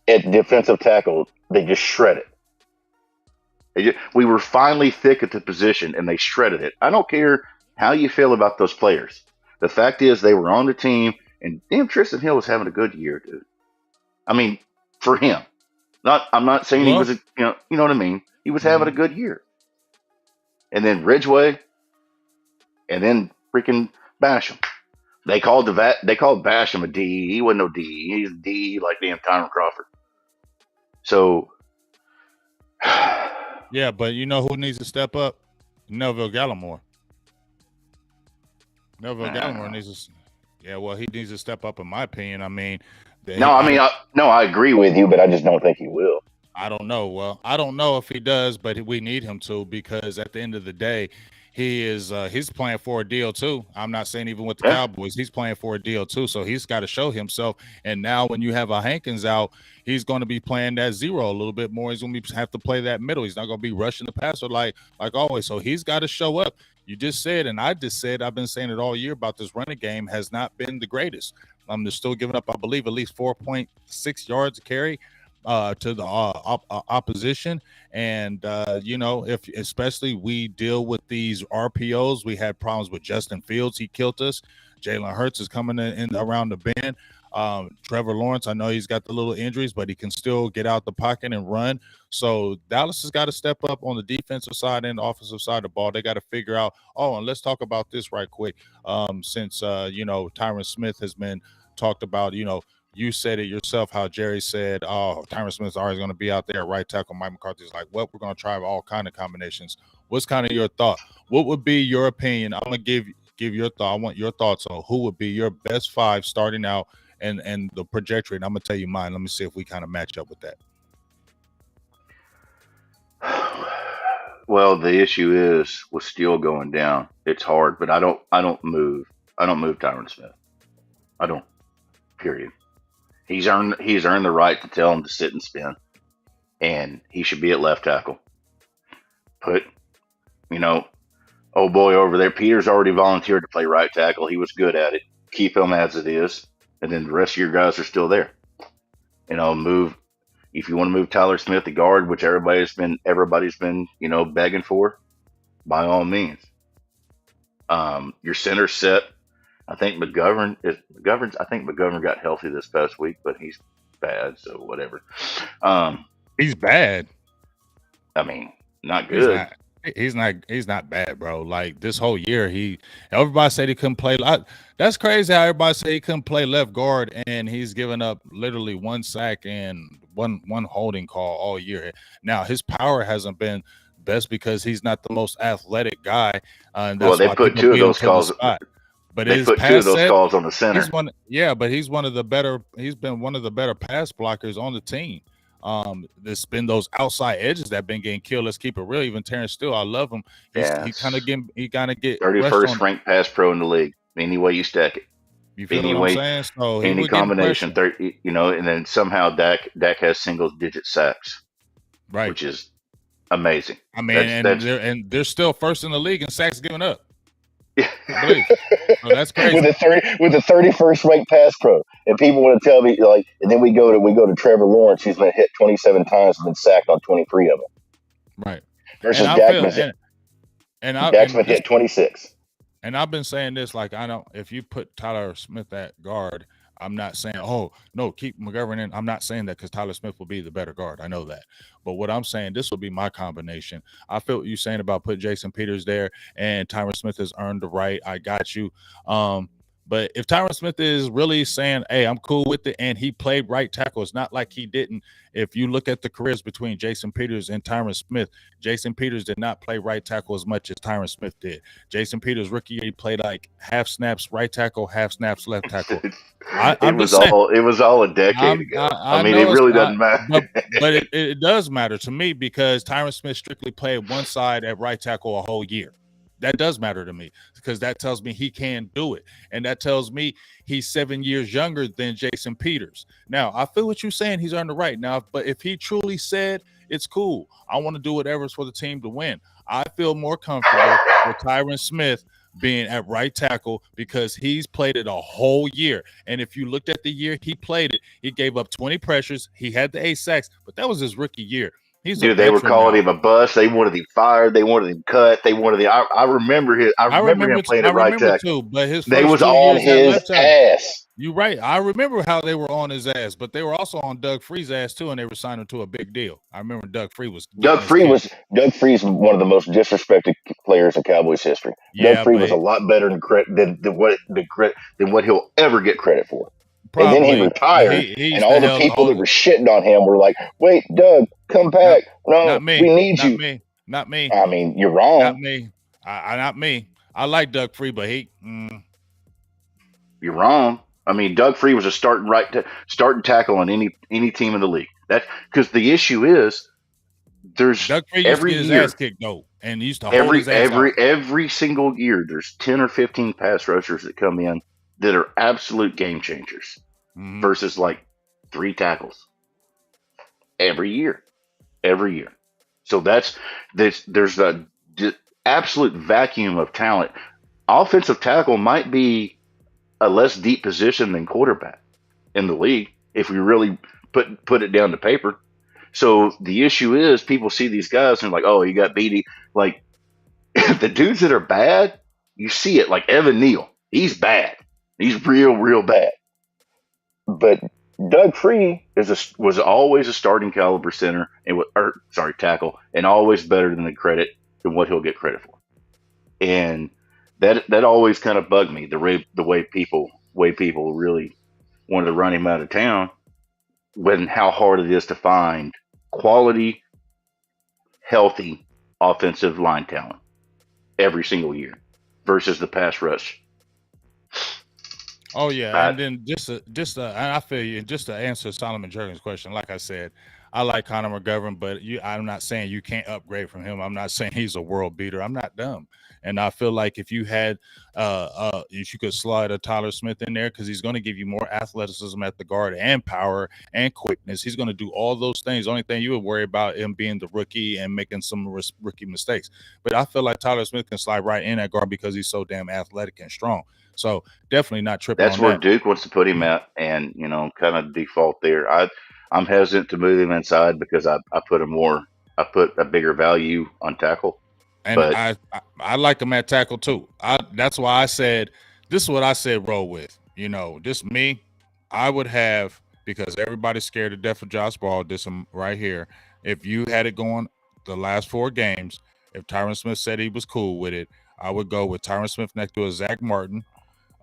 at defensive tackle, they just shred it. We were finally thick at the position, and they shredded it. I don't care how you feel about those players. The fact is, they were on the team, and damn, Tristan Hill was having a good year, dude. I mean, for him, I'm not saying he Well, was, you know what I mean. He was having a good year, and then Ridgeway, and then freaking Basham. They called Basham a D. He wasn't no D. He's a D like damn Tyron Crawford. So, yeah, but you know who needs to step up? Neville Gallimore. Neville Gallimore needs to. Yeah, well, he needs to step up, in my opinion. I mean, I agree with you, but I just don't think he will. I don't know. Well, I don't know if he does, but we need him to, because at the end of the day, he's playing for a deal too. I'm not saying even with the Cowboys, he's playing for a deal too. So he's got to show himself. And now when you have a Hankins out, he's going to be playing that zero a little bit more. He's going to have to play that middle. He's not going to be rushing the passer like always. So he's got to show up. You just said, and I just said, I've been saying it all year about this running game has not been the greatest. They're still giving up, I believe, at least 4.6 yards a carry to the opposition. And if especially we deal with these RPOs, we had problems with Justin Fields. He killed us. Jalen Hurts is coming in around the bend. Trevor Lawrence, I know he's got the little injuries, but he can still get out the pocket and run. So Dallas has got to step up on the defensive side and the offensive side of the ball. They got to figure out. Oh, and let's talk about this right quick. Since Tyron Smith has been talked about, you said it yourself, how Jerry said, oh, Tyron Smith's always going to be out there at right tackle. Mike McCarthy's like, well, we're going to try all kind of combinations. What's kind of your thought? What would be your opinion? I'm going to give your thought. I want your thoughts on who would be your best 5 starting out and the trajectory. And I'm going to tell you mine. Let me see if we kind of match up with that. Well, the issue is with Steele going down, it's hard, but I don't move Tyron Smith. I don't. Period. He's earned the right to tell him to sit and spin, and he should be at left tackle. Put, oh boy over there, Peter's already volunteered to play right tackle. He was good at it. Keep him as it is, and then the rest of your guys are still there. Move if you want to move Tyler Smith to guard, which everybody's been begging for, by all means. Your center set. I think McGovern got healthy this past week, but he's bad, so whatever. He's bad. I mean, not good. He's not bad, bro. Like this whole year, everybody said he couldn't play. That's crazy how everybody said he couldn't play left guard, and he's given up literally 1 sack and one holding call all year. Now his power hasn't been best because he's not the most athletic guy. And that's they put 2 of those calls. But they put 2 of those calls on the center. But he's one of the better. He's been one of the better pass blockers on the team. There's been those outside edges that have been getting killed. Let's keep it real. Even Terrence Steele, I love him. He kind of get 31st ranked pass pro in the league. Any way you stack it. You feel what I'm saying? So any combination, and then somehow Dak has single digit sacks, right? Which is amazing. I mean, they're still first in the league in sacks given up. I believe. So that's crazy. with the 31st ranked pass pro, and people want to tell me and then we go to Trevor Lawrence, who's been hit 27 times and been sacked on 23 of them. Right. Versus Dak's been hit 26. And I've been saying this, if you put Tyler Smith at guard, I'm not saying, oh, no, keep McGovern in. I'm not saying that because Tyler Smith will be the better guard. I know that. But what I'm saying, this will be my combination. I feel what you're saying about putting Jason Peters there, and Tyron Smith has earned the right. I got you. But if Tyron Smith is really saying, hey, I'm cool with it, and he played right tackle, it's not like he didn't. If you look at the careers between Jason Peters and Tyron Smith, Jason Peters did not play right tackle as much as Tyron Smith did. Jason Peters' rookie year, he played like half snaps right tackle, half snaps left tackle. It was all a decade ago. I mean, it really doesn't matter. but it does matter to me because Tyron Smith strictly played one side at right tackle a whole year. that does matter to me because that tells me he can do it. And that tells me he's 7 years younger than Jason Peters. Now, I feel what you're saying. He's earned the right. Now, but if he truly said, it's cool, I want to do whatever's for the team to win, I feel more comfortable with Tyron Smith being at right tackle because he's played it a whole year. And if you looked at the year he played it, he gave up 20 pressures. He had the 8 sacks, but that was his rookie year. He's Dude, they were calling him a bust. They wanted him fired. They wanted him cut. They wanted him. I remember his. I remember him playing at right tackle. Too, but his they first was 2 on years his at left ass. You're right. I remember how they were on his ass, but they were also on Doug Free's ass too, and they were signing him to a big deal. I remember Doug Free was Doug Free's one of the most disrespected players in Cowboys history. Yeah, Doug Free was a lot better than what he'll ever get credit for. Probably. And then he retired, and all the people that were shitting on him were like, "Wait, Doug, come back! No, we need you." Not me. I mean, you're wrong. Not me. Not me. I like Doug Free, but you're wrong. I mean, Doug Free was a starting tackle on any team in the league. That's because the issue is there's Doug Free used every to get his year, ass kicked though, and he used to hold his ass every single year. There's 10 or 15 pass rushers that come in that are absolute game changers versus like 3 tackles every year. So there's a absolute vacuum of talent. Offensive tackle might be a less deep position than quarterback in the league if we really put it down to paper. So the issue is people see these guys and like, oh, you got Beatty. Like the dudes that are bad, you see it. Like Evan Neal, he's bad. He's real bad. But Doug Free was always a starting caliber center tackle, and always better than what he'll get credit for. And that always kind of bugged me, the way people really wanted to run him out of town, when how hard it is to find quality, healthy offensive line talent every single year versus the pass rush. Oh yeah, and then I feel you. Just to answer Solomon Jurgens' question, like I said, I like Connor McGovern, but I'm not saying you can't upgrade from him. I'm not saying he's a world beater. I'm not dumb. And I feel like if you had, if you could slide a Tyler Smith in there, because he's going to give you more athleticism at the guard and power and quickness. He's going to do all those things. The only thing you would worry about him being the rookie and making some rookie mistakes. But I feel like Tyler Smith can slide right in at guard because he's so damn athletic and strong. So definitely not tripping. That's where Duke wants to put him at, and kind of default there. I'm hesitant to move him inside because I put a bigger value on tackle. And I like him at tackle too. That's why I said this is what I said roll with. Just me, I would have, because everybody's scared to death of Josh Ball. This right here. If you had it going the last 4 games, if Tyron Smith said he was cool with it, I would go with Tyron Smith next to a Zach Martin.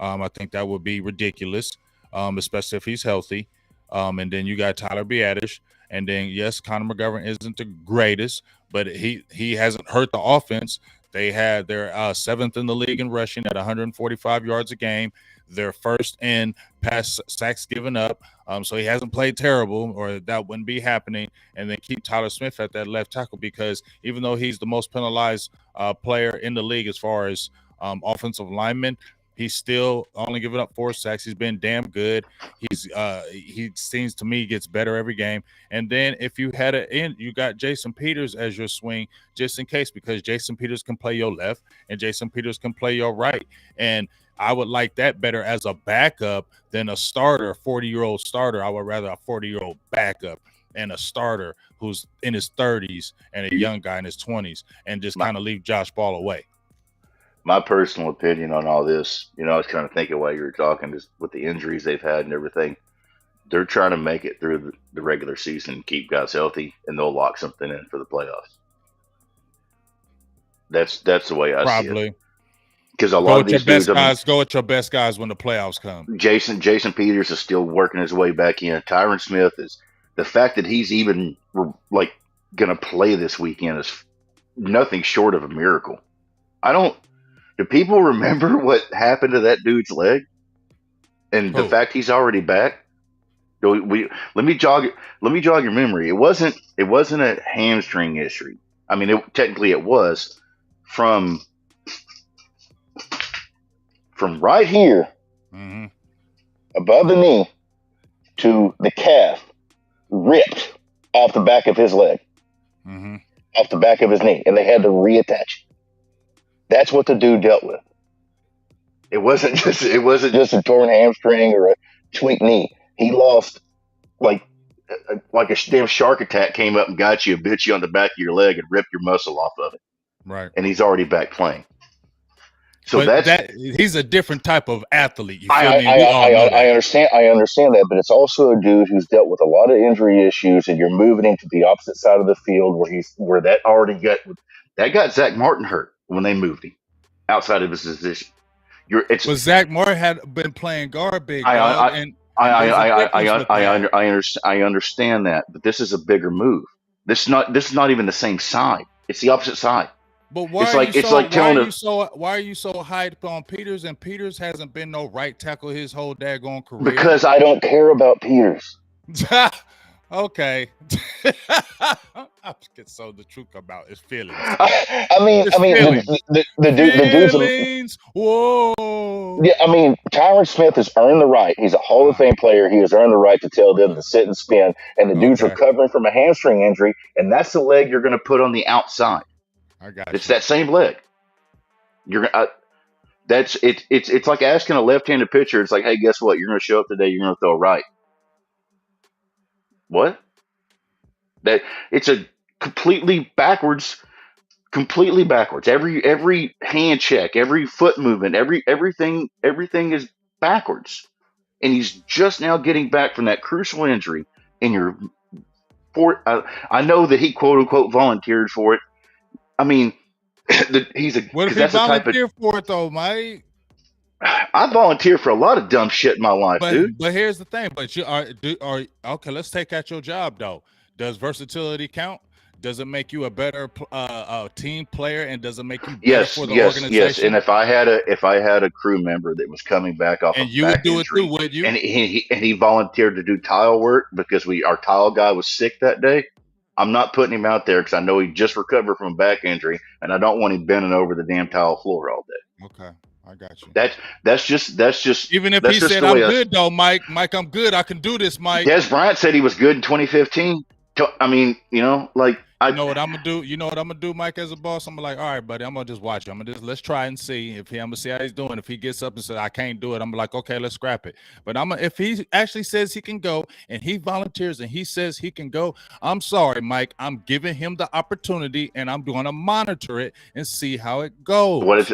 I think that would be ridiculous, especially if he's healthy. And then you got Tyler Biadasz. And then, yes, Connor McGovern isn't the greatest, but he hasn't hurt the offense. They're 7th in the league in rushing at 145 yards a game. They're 1st in pass sacks given up. So he hasn't played terrible, or that wouldn't be happening. And then keep Tyler Smith at that left tackle, because even though he's the most penalized player in the league as far as offensive linemen, he's still only giving up 4 sacks. He's been damn good. He seems to me gets better every game. And then if you had you got Jason Peters as your swing, just in case, because Jason Peters can play your left and Jason Peters can play your right. And I would like that better as a backup than a starter, a 40-year-old starter. I would rather a 40-year-old backup and a starter who's in his 30s and a young guy in his 20s, and just kind of leave Josh Ball away. My personal opinion on all this, I was kind of thinking while you were talking, just with the injuries they've had and everything, they're trying to make it through the regular season, keep guys healthy, and they'll lock something in for the playoffs. That's the way I see it. Because a lot of these dudes, go with your best guys when the playoffs come. Jason Peters is still working his way back in. Tyron Smith is, the fact that he's even going to play this weekend is nothing short of a miracle. Do people remember what happened to that dude's leg? And the fact he's already back? Let me jog your memory. It wasn't a hamstring issue. I mean, technically it was from from right here Mm-hmm. above the knee to the calf ripped off the back of his leg, Mm-hmm. off the back of his knee, and they had to reattach it. That's what the dude dealt with. It wasn't just a torn hamstring or a tweaked knee. He lost like a damn shark attack came up and got you, bit you on the back of your leg, and ripped your muscle off of it. Right. And he's already back playing. So but that's he's a different type of athlete. You feel me? We all know that. I understand that, but it's also a dude who's dealt with a lot of injury issues, and you're moving into the opposite side of the field where that got Zach Martin hurt when they moved him outside of his position. But Zach Moore had been playing guard big I dog. I understand that, but this is a bigger move. This is not even the same side. It's the opposite side. But why are you so hyped on Peters? And Peters hasn't been no right tackle his whole daggone career. Because I don't care about Peters. Okay. So the truth about his feelings. I mean, the dude's whoa. Yeah, I mean, Tyron Smith has earned the right. He's a Hall of Fame player. He has earned the right to tell them to sit and spin. And the dude's recovering from a hamstring injury, and that's the leg you're going to put on the outside. I got It's that same leg. You're it's like asking a left-handed pitcher. It's like, hey, guess what? You're going to show up today. You're going to throw right. What? That it's a completely backwards. Every hand check, every foot movement, everything is backwards. And he's just now getting back from that crucial injury. And I know that he quote unquote volunteered for it. I mean, what if he volunteered for it though, Mike? I volunteer for a lot of dumb shit in my life, dude. But here's the thing. But you are okay. Let's take out your job though. Does versatility count? Does it make you a better team player, and does it make you better for the organization? Yes. And if I had a crew member that was coming back off, and you would do it too, would you? And he volunteered to do tile work because our tile guy was sick that day. I'm not putting him out there because I know he just recovered from a back injury, and I don't want him bending over the damn tile floor all day. Okay, I got you. That's just. Even if he said I'm good though, Mike, I'm good. I can do this, Mike. Des Bryant said he was good in 2015. I mean, like. You know what I'm gonna do? You know what I'm gonna do, Mike, as a boss? I'm like, all right, buddy, I'm gonna just watch him. Let's try and see I'm gonna see how he's doing. If he gets up and says I can't do it, I'm like, okay, let's scrap it. But if he actually says he can go and he volunteers and he says he can go, I'm sorry, Mike. I'm giving him the opportunity and I'm gonna monitor it and see how it goes. What if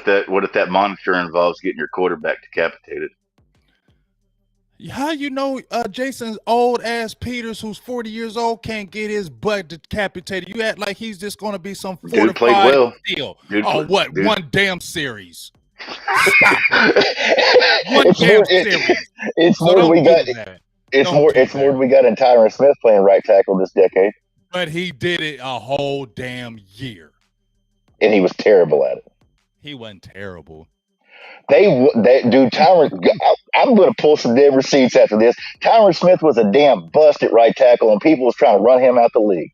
that monitor involves getting your quarterback decapitated? How you know Jason's old ass Peters, who's 40 years old, can't get his butt decapitated? You act like he's just gonna be some fortified dude played well. Deal. Dude. One damn series. One damn series. It's more than we got. It's more than we got in Tyron Smith playing right tackle this decade. But he did it a whole damn year, and he was terrible at it. He wasn't terrible. Tyron. I'm going to pull some damn receipts after this. Tyron Smith was a damn bust at right tackle, and people was trying to run him out the league.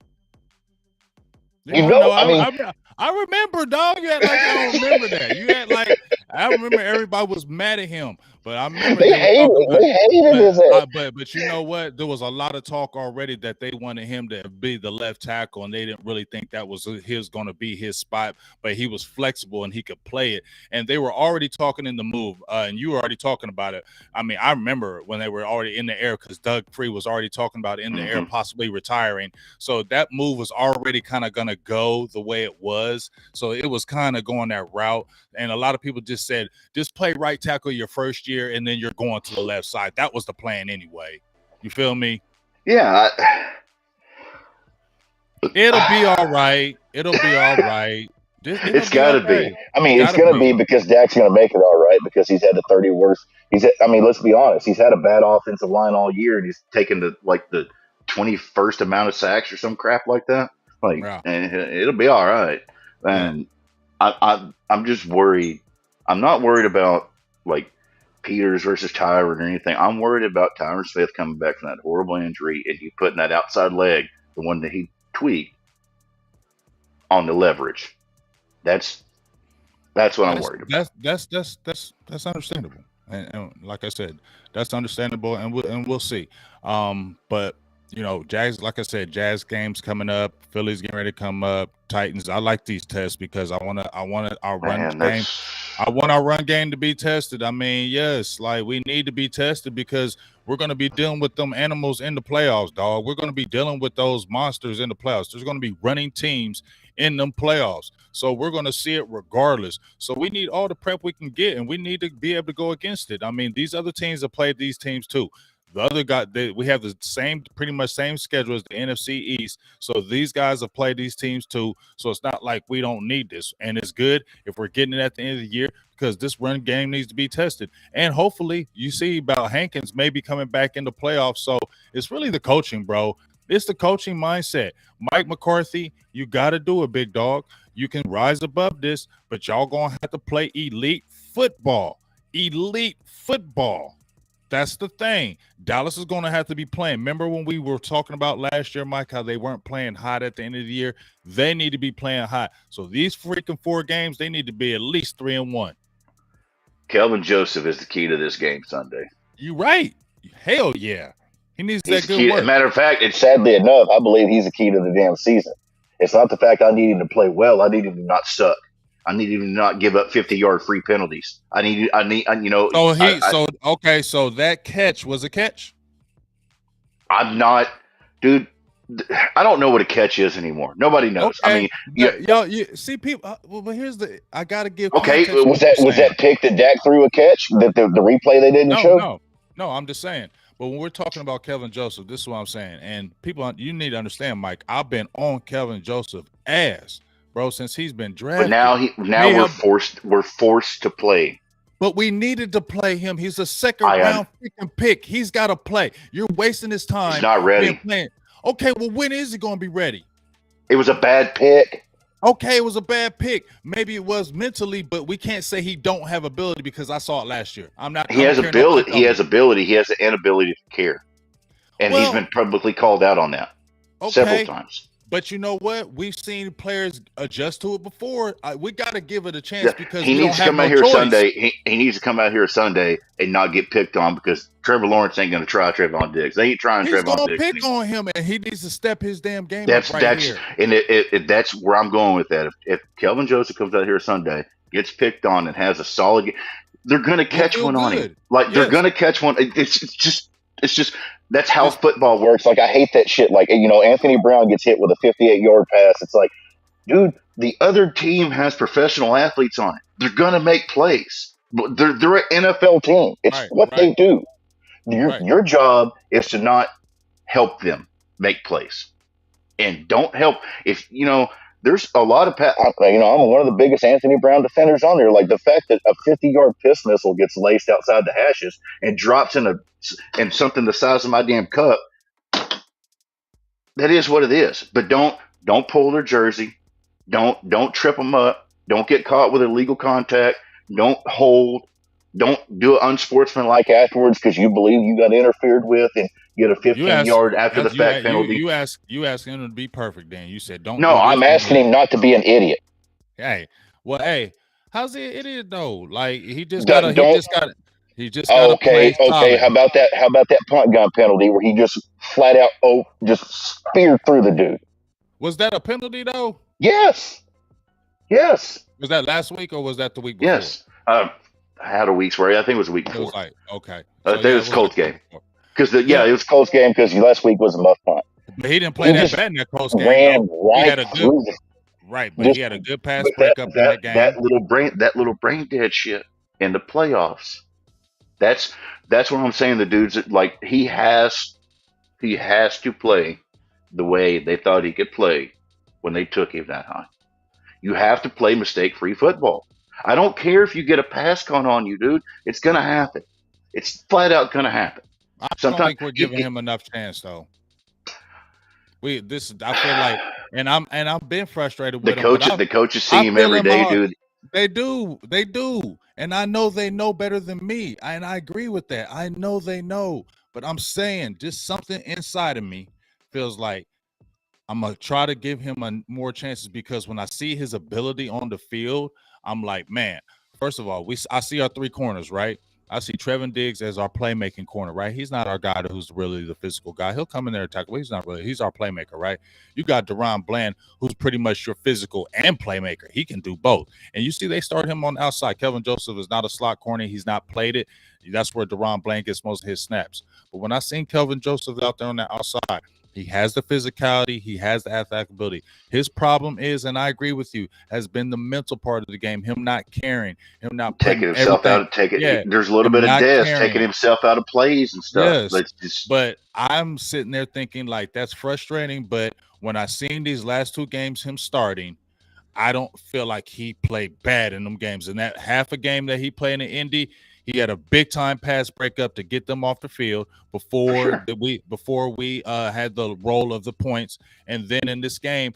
I remember, dog. You act like I don't remember that. You act like I remember everybody was mad at him, but I remember they hated his ass. But you know what? There was a lot of talk already that they wanted him to be the left tackle, and they didn't really think that was going to be his spot. But he was flexible and he could play it. And they were already talking in the move, and you were already talking about it. I mean, I remember when they were already in the air because Doug Free was already talking about in the air possibly retiring. So that move was already kind of going to go the way it was. So it was kind of going that route. And a lot of people just said, just play right tackle your first year, and then you're going to the left side. That was the plan anyway. You feel me? Yeah. It'll be all right. It'll be all right. It's got to be. I mean, it's going to be because Dak's going to make it all right because he's had the 30 worst. Let's be honest. He's had a bad offensive line all year, and he's taken the 21st amount of sacks or some crap like that. And it'll be all right. And I'm just worried. I'm not worried about Peters versus Tyron or anything. I'm worried about Tyron Smith coming back from that horrible injury and you putting that outside leg, the one that he tweaked, on the leverage. That's That's what I'm worried about. That's understandable, and like I said, that's understandable, and we'll see. But Jags, like I said, Jazz games coming up, Phillies getting ready to come up, Titans. I like these tests because I want our run Man, game. that's I want our run game to be tested. I mean, yes, like we need to be tested because we're going to be dealing with them animals in the playoffs, dog. We're going to be dealing with those monsters in the playoffs. There's going to be running teams in them playoffs. So we're going to see it regardless. So we need all the prep we can get, and we need to be able to go against it. I mean, these other teams have played these teams too. The other guy, we have the pretty much same schedule as the NFC East. So these guys have played these teams too. So it's not like we don't need this. And it's good if we're getting it at the end of the year because this run game needs to be tested. And hopefully you see about Hankins maybe coming back in the playoffs. So it's really the coaching, bro. It's the coaching mindset. Mike McCarthy, you got to do it, big dog. You can rise above this, but y'all going to have to play elite football. Elite football. That's the thing. Dallas is going to have to be playing. Remember when we were talking about last year, Mike, how they weren't playing hot at the end of the year? They need to be playing hot. So these freaking 4 games, they need to be at least 3-1. Kelvin Joseph is the key to this game Sunday. You right. Hell yeah. He needs He's that good work. Matter of fact, it's Sadly enough, I believe he's the key to the damn season. It's not the fact I need him to play well. I need him to not suck. I need him to not give up 50-yard free penalties. So that catch was a catch. I'm not, dude. I don't know what a catch is anymore. Nobody knows. Okay. I mean, you see people. But here's I gotta give. Okay, was that pick that Dak threw a catch? That the replay they didn't show? No. I'm just saying. But when we're talking about Kelvin Joseph, this is what I'm saying. And people, you need to understand, Mike. I've been on Kelvin Joseph ass, bro, since he's been drafted. But now we're forced to play. But we needed to play him. He's a second-round freaking pick. He's got to play. You're wasting his time. He's not ready. Okay, well, when is he going to be ready? It was a bad pick. Okay, it was a bad pick. Maybe it was mentally, but we can't say he don't have ability because I saw it last year. He has ability. He has ability. He has an inability to care, and he's been publicly called out on that several times. But you know what? We've seen players adjust to it before. We got to give it a chance because he needs to come out here Sunday. He needs to come out here Sunday and not get picked on because Trevor Lawrence ain't going to try Trevon Diggs. They ain't trying Trevon Diggs. He's going to pick on him, and he needs to step his damn game up here. And that's where I'm going with that. If Kelvin Joseph comes out here Sunday, gets picked on, and has a solid game, they're going to catch one on him. They're going to catch one. It's just that's how football works. Like, I hate that shit. Like, Anthony Brown gets hit with a 58-yard pass. It's like, dude, the other team has professional athletes on it. They're going to make plays. They're an NFL team. It's what they do. Your job is to not help them make plays. And don't help. There's a lot of I'm one of the biggest Anthony Brown defenders on there. Like, the fact that a 50-yard piss missile gets laced outside the hashes and drops in something the size of my damn cup, that is what it is. But don't pull their jersey. Don't trip them up. Don't get caught with illegal contact. Don't hold. Don't do it unsportsmanlike afterwards because you believe you got interfered with and get a 15-yard after the fact penalty. You asked him to be perfect, Dan. You said don't. No, I'm asking him not to be an idiot. Hey, how's he an idiot though? Like he just got to. Okay. How about that punt gun penalty where he just flat out just speared through the dude? Was that a penalty though? Yes. Was that last week or was that the week before? Yes. I had a week's where I think it was a week before. It was okay. It was Colts game. Because it was Colts game because last week was a muff punt. But he didn't play that bad in that Colts game. Ran right through it. Right, but he had a good pass breakup in that game. That little brain dead shit in the playoffs. That's what I'm saying. The dude's like he has to play the way they thought he could play when they took him that high. You have to play mistake-free football. I don't care if you get a pass caught on you, dude. It's gonna happen. It's flat out gonna happen. I don't think we're giving him enough chance, though. I feel like, and I've been frustrated with him. The coaches see him every day, dude. They do, and I know they know better than me, and I agree with that. I know they know, but I'm saying just something inside of me feels like I'm gonna try to give him more chances because when I see his ability on the field, I'm like, man, first of all, I see our three corners, right? I see Trevin Diggs as our playmaking corner, right? He's not our guy who's really the physical guy. He'll come in there and tackle. He's not really. He's our playmaker, right? You got Deron Bland, who's pretty much your physical and playmaker. He can do both. And you see they start him on the outside. Kelvin Joseph is not a slot corner. He's not played it. That's where Deron Bland gets most of his snaps. But when I seen Kelvin Joseph out there on the outside, he has the physicality. He has the athletic ability. His problem is, and I agree with you, has been the mental part of the game. Him not caring, him not taking himself out of There's a little bit of death, taking himself out of plays and stuff. Yes, but I'm sitting there thinking like that's frustrating. But when I seen these last two games, him starting, I don't feel like he played bad in them games. And that half a game that he played in Indy, he had a big time pass breakup to get them off the field before we had the roll of the points. And then in this game,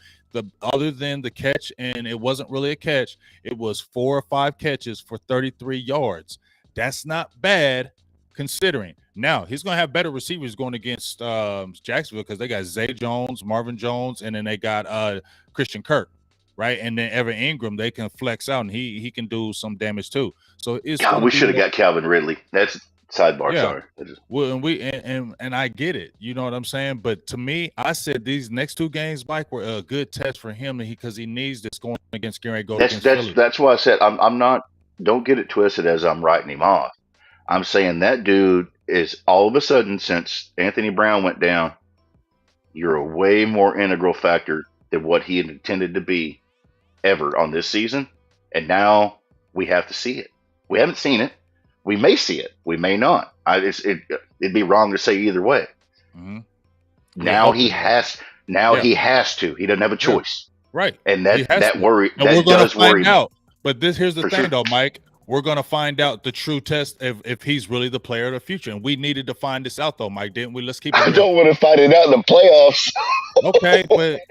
other than the catch, and it wasn't really a catch, it was 4 or 5 catches for 33 yards. That's not bad considering. Now he's going to have better receivers going against Jacksonville because they got Zay Jones, Marvin Jones, and then they got Christian Kirk. Right, and then Evan Ingram, they can flex out, and he can do some damage too. So we should have got Calvin Ridley. That's sidebar. Yeah. Sorry. Well, and I get it. You know what I'm saying? But to me, I said these next two games, Mike, were a good test for him because he needs this going against Gary. That's why I said I'm not. Don't get it twisted as I'm writing him off. I'm saying that dude is all of a sudden since Anthony Brown went down, you're a way more integral factor than what he had intended to be ever on this season, and now we have to see it. We haven't seen it. We may see it. We may not. It'd be wrong to say either way. Mm-hmm. Now he has. He has to. He doesn't have a choice. Right. And that worry. And that does worry me. Out. But here's the thing, sure. though, Mike. We're going to find out the true test if he's really the player of the future. And we needed to find this out, though, Mike, didn't we? Let's keep it real. I don't want to find it out in the playoffs. Okay, but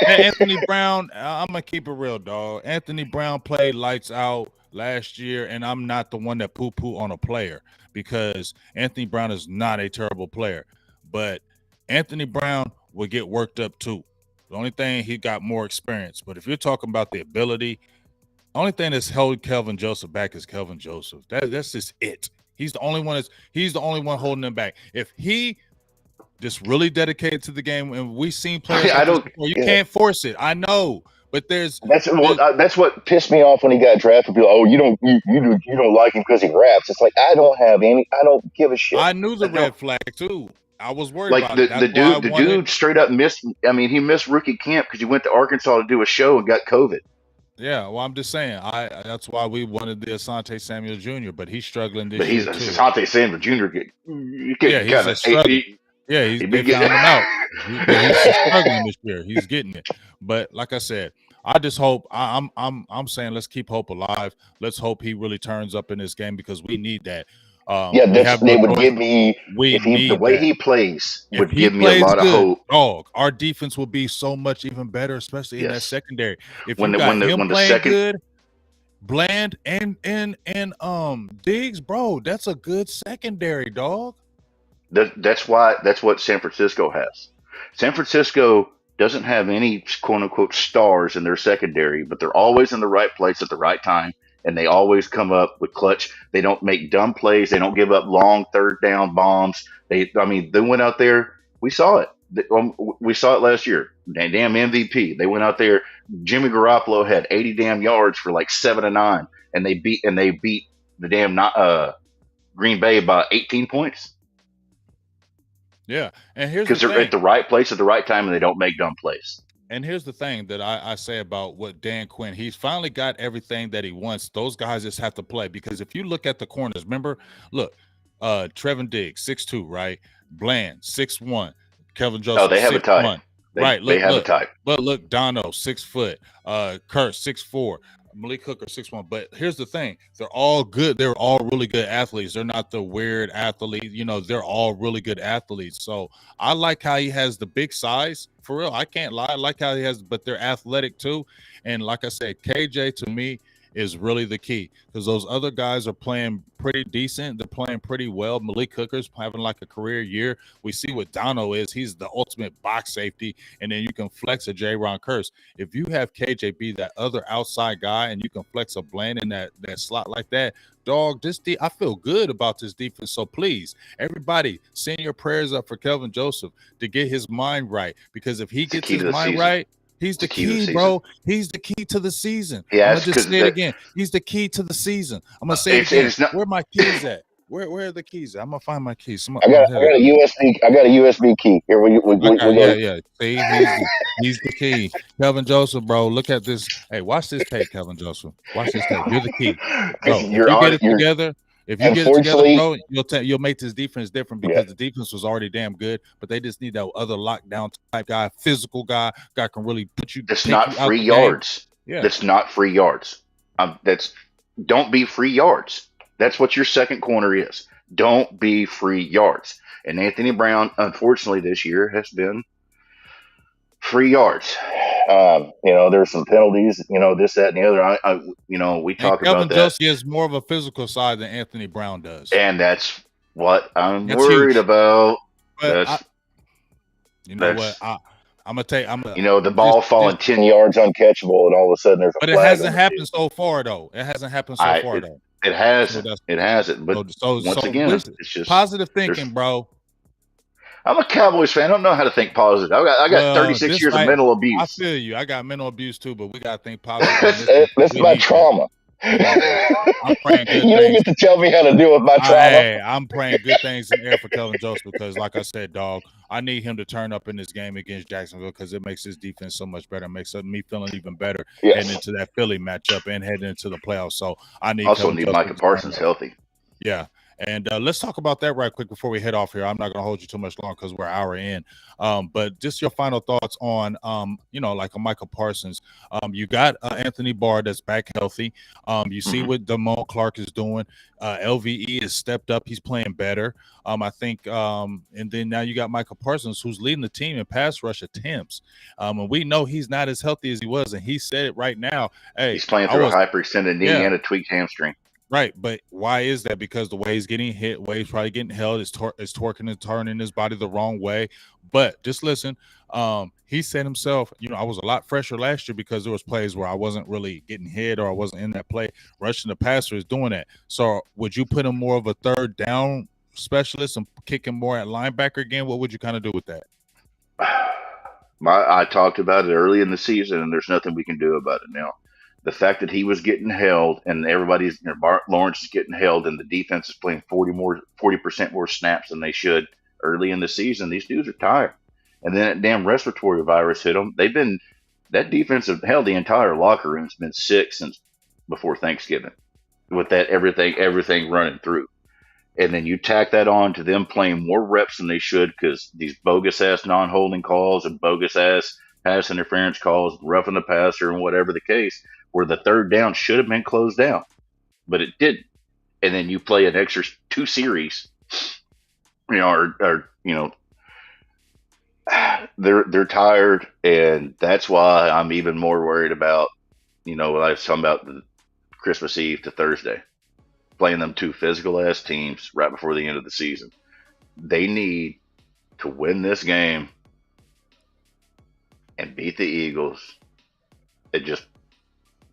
Anthony Brown, I'm going to keep it real, dog. Anthony Brown played lights out last year, and I'm not the one that poo-poo on a player because Anthony Brown is not a terrible player. But Anthony Brown will get worked up, too. The only thing, he got more experience. But if you're talking about the ability – only thing that's held Kelvin Joseph back is Kelvin Joseph. That's just it. He's the only one holding him back. If he just really dedicated to the game, and we've seen players, can't force it. I know, but that's what pissed me off when he got drafted. People, you don't like him because he raps. It's like I don't give a shit. I knew the red flag too. I was worried about it. The dude straight up missed. I mean, he missed rookie camp because he went to Arkansas to do a show and got COVID. Yeah, well, I'm just saying. That's why we wanted the Asante Samuel Jr., but he's struggling this year. But he's Asante Samuel Jr. He's getting him out. He's struggling this year. He's getting it. But like I said, I just hope. I'm saying let's keep hope alive. Let's hope he really turns up in this game because we need that. The way he plays would give me a lot of hope. Dog, our defense will be so much even better, especially in that secondary. If you got him playing good, Bland and Diggs, bro, that's a good secondary, dog. That's what San Francisco has. San Francisco doesn't have any quote unquote stars in their secondary, but they're always in the right place at the right time. And they always come up with clutch. They don't make dumb plays. They don't give up long third down bombs. They went out there. We saw it. We saw it last year. Damn MVP. They went out there. Jimmy Garoppolo had 80 damn yards for like 7-9, and they beat the damn Green Bay by 18 points. Yeah, and here's because they're at the right place at the right time, and they don't make dumb plays. And here's the thing that I say about what Dan Quinn, he's finally got everything that he wants. Those guys just have to play because if you look at the corners, remember, Trevin Diggs, 6'2", right? Bland, 6'1", Kelvin Joseph, they have 6'1". A type. They have a type. But look, Dono, 6 foot, Kurt, 6'4", Malik Hooker, 6'1". But here's the thing. They're all good. They're all really good athletes. They're not the weird athlete. They're all really good athletes. So I like how he has the big size. For real, I can't lie. I like how he has, but they're athletic too. And like I said, KJ to me is really the key, because those other guys are playing pretty decent. They're playing pretty well. Malik Hooker's having like a career year. We see what Dono is. He's the ultimate box safety, and then you can flex a J-Ron Curse. If you have KJB, that other outside guy, and you can flex a Bland in that slot like that, dog, I feel good about this defense. So please, everybody, send your prayers up for Kelvin Joseph to get his mind right, because if he gets his mind right, he's the key, bro. He's the key to the season. Yeah, I'm gonna just say it again. He's the key to the season. I'm gonna say it again. Where are my keys at? Where are the keys at? I'm gonna find my keys. I got a USB key. Here yeah. See, he's the key. Kelvin Joseph, bro. Look at this. Hey, watch this tape, Kelvin Joseph. Watch this tape. You're the key. Bro, if you get it together, bro, you'll make this defense different, because the defense was already damn good, but they just need that other lockdown type guy, physical guy can really put you. That's not free yards. Yeah, that's not free yards. Don't be free yards. That's what your second corner is. Don't be free yards. And Anthony Brown, unfortunately, this year has been free yards. There's some penalties, this, that, and the other. We talk about that. Kelvin Joseph has more of a physical side than Anthony Brown does. And that's what I'm worried about. What? I'm going to take the ball falling 10 yards uncatchable, and all of a sudden there's a But it hasn't happened so far, though. It hasn't happened so far, though. It hasn't. It hasn't. But once again, it's just positive thinking, bro. I'm a Cowboys fan. I don't know how to think positive. I got 36 years of mental abuse. I feel you. I got mental abuse too, but we got to think positive. That's my trauma. I'm praying good you don't get to tell me how to deal with my trauma. Hey, I'm praying good things in the air for Kelvin Joseph, because, like I said, dog, I need him to turn up in this game against Jacksonville, because it makes his defense so much better. It makes me feeling even better heading into that Philly matchup and heading into the playoffs. So I need Micah Parsons healthy. Yeah. And let's talk about that right quick before we head off here. I'm not going to hold you too much longer because we're an hour in. But just your final thoughts on, like a Michael Parsons. You got Anthony Barr that's back healthy. You see what Damone Clark is doing. LVE has stepped up. He's playing better. I think, and then now you got Michael Parsons, who's leading the team in pass rush attempts. And we know he's not as healthy as he was, and he said it right now. Hey, he's playing through a hyperextended knee and a tweaked hamstring. Right, but why is that? Because the way he's getting hit, way he's probably getting held, is torquing and turning his body the wrong way. But just listen, he said himself, I was a lot fresher last year because there was plays where I wasn't really getting hit or I wasn't in that play. Rushing the passer is doing that. So would you put him more of a third down specialist and kick him more at linebacker again? What would you kind of do with that? I talked about it early in the season, and there's nothing we can do about it now. The fact that he was getting held and Lawrence is getting held and the defense is playing 40% more snaps than they should early in the season, these dudes are tired. And then that damn respiratory virus hit them. That defensive hell, the entire locker room's been sick since before Thanksgiving with that everything running through. And then you tack that on to them playing more reps than they should because these bogus ass non-holding calls and bogus ass pass interference calls, roughing the passer and whatever the case, where the third down should have been closed down, but it didn't. And then you play an extra 2 series, they're tired, and that's why I'm even more worried about, what I was talking about the Christmas Eve to Thursday, playing them 2 physical ass teams right before the end of the season. They need to win this game and beat the Eagles and just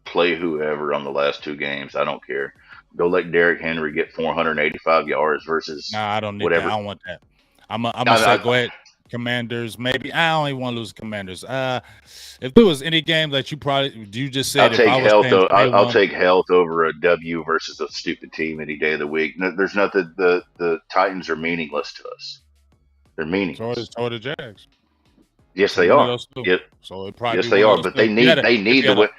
play whoever on the last 2 games. I don't care. Go let Derrick Henry get 485 yards versus I don't need whatever. That. I don't want that. I'm gonna say go ahead. Commanders, maybe. I only want to lose Commanders. If there was any game that you just said, I'll take health over a W versus a stupid team any day of the week. No, there's nothing. The Titans are meaningless to us. They're meaningless. So are the Jags. Yes, they are. So yes, they are. But they need to win.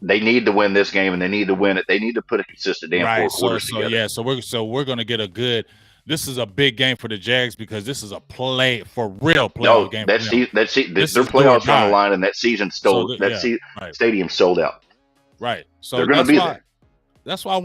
They need to win this game, and they need to win it. They need to put a consistent damn 4 quarters together. So we're gonna get a good. This is a big game for the Jags because this is a real playoff game. Their playoffs on the line, and that season stadium sold out. Right. So they're going to be there. That's why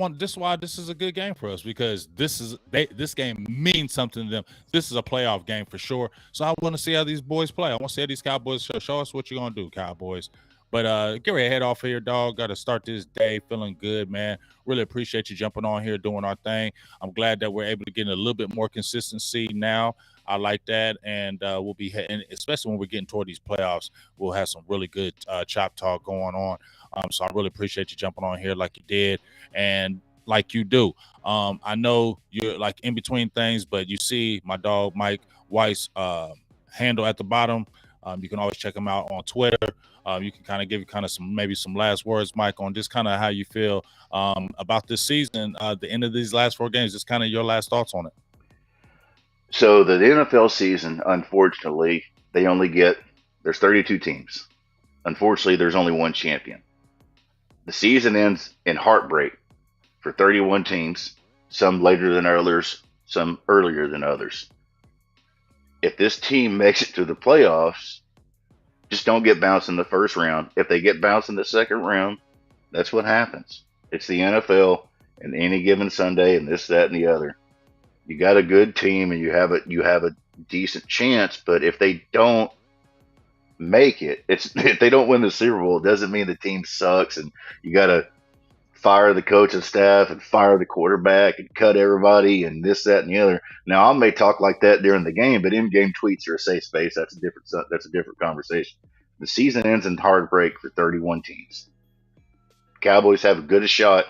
this is a good game for us, because this game means something to them. This is a playoff game for sure. So I want to see how these boys play. I want to see how these Cowboys show us what you're going to do, Cowboys. But get ready to head off here, dog. Got to start this day feeling good, man. Really appreciate you jumping on here, doing our thing. I'm glad that we're able to get a little bit more consistency now. I like that, and we'll be heading, especially when we're getting toward these playoffs. We'll have some really good chop talk going on. So I really appreciate you jumping on here like you did, and like you do. I know you're like in between things, but you see my dog Mike Weiss handle at the bottom. You can always check him out on Twitter. You can kind of give kind of some last words, Mike, on just kind of how you feel about this season, the end of these last 4 games. Just kind of your last thoughts on it. So the NFL season, unfortunately, there's 32 teams. Unfortunately, there's only one champion. The season ends in heartbreak for 31 teams, some later than others, some earlier than others. If this team makes it to the playoffs, just don't get bounced in the first round. If they get bounced in the second round, that's what happens. It's the NFL, and any given Sunday, and this, that, and the other. You got a good team, and you have a decent chance. But if they don't make it, if they don't win the Super Bowl, it doesn't mean the team sucks, and you got to fire the coaching staff and fire the quarterback and cut everybody and this, that, and the other. Now, I may talk like that during the game, but in-game tweets are a safe space. That's a different conversation. The season ends in heartbreak for 31 teams. Cowboys have as good a shot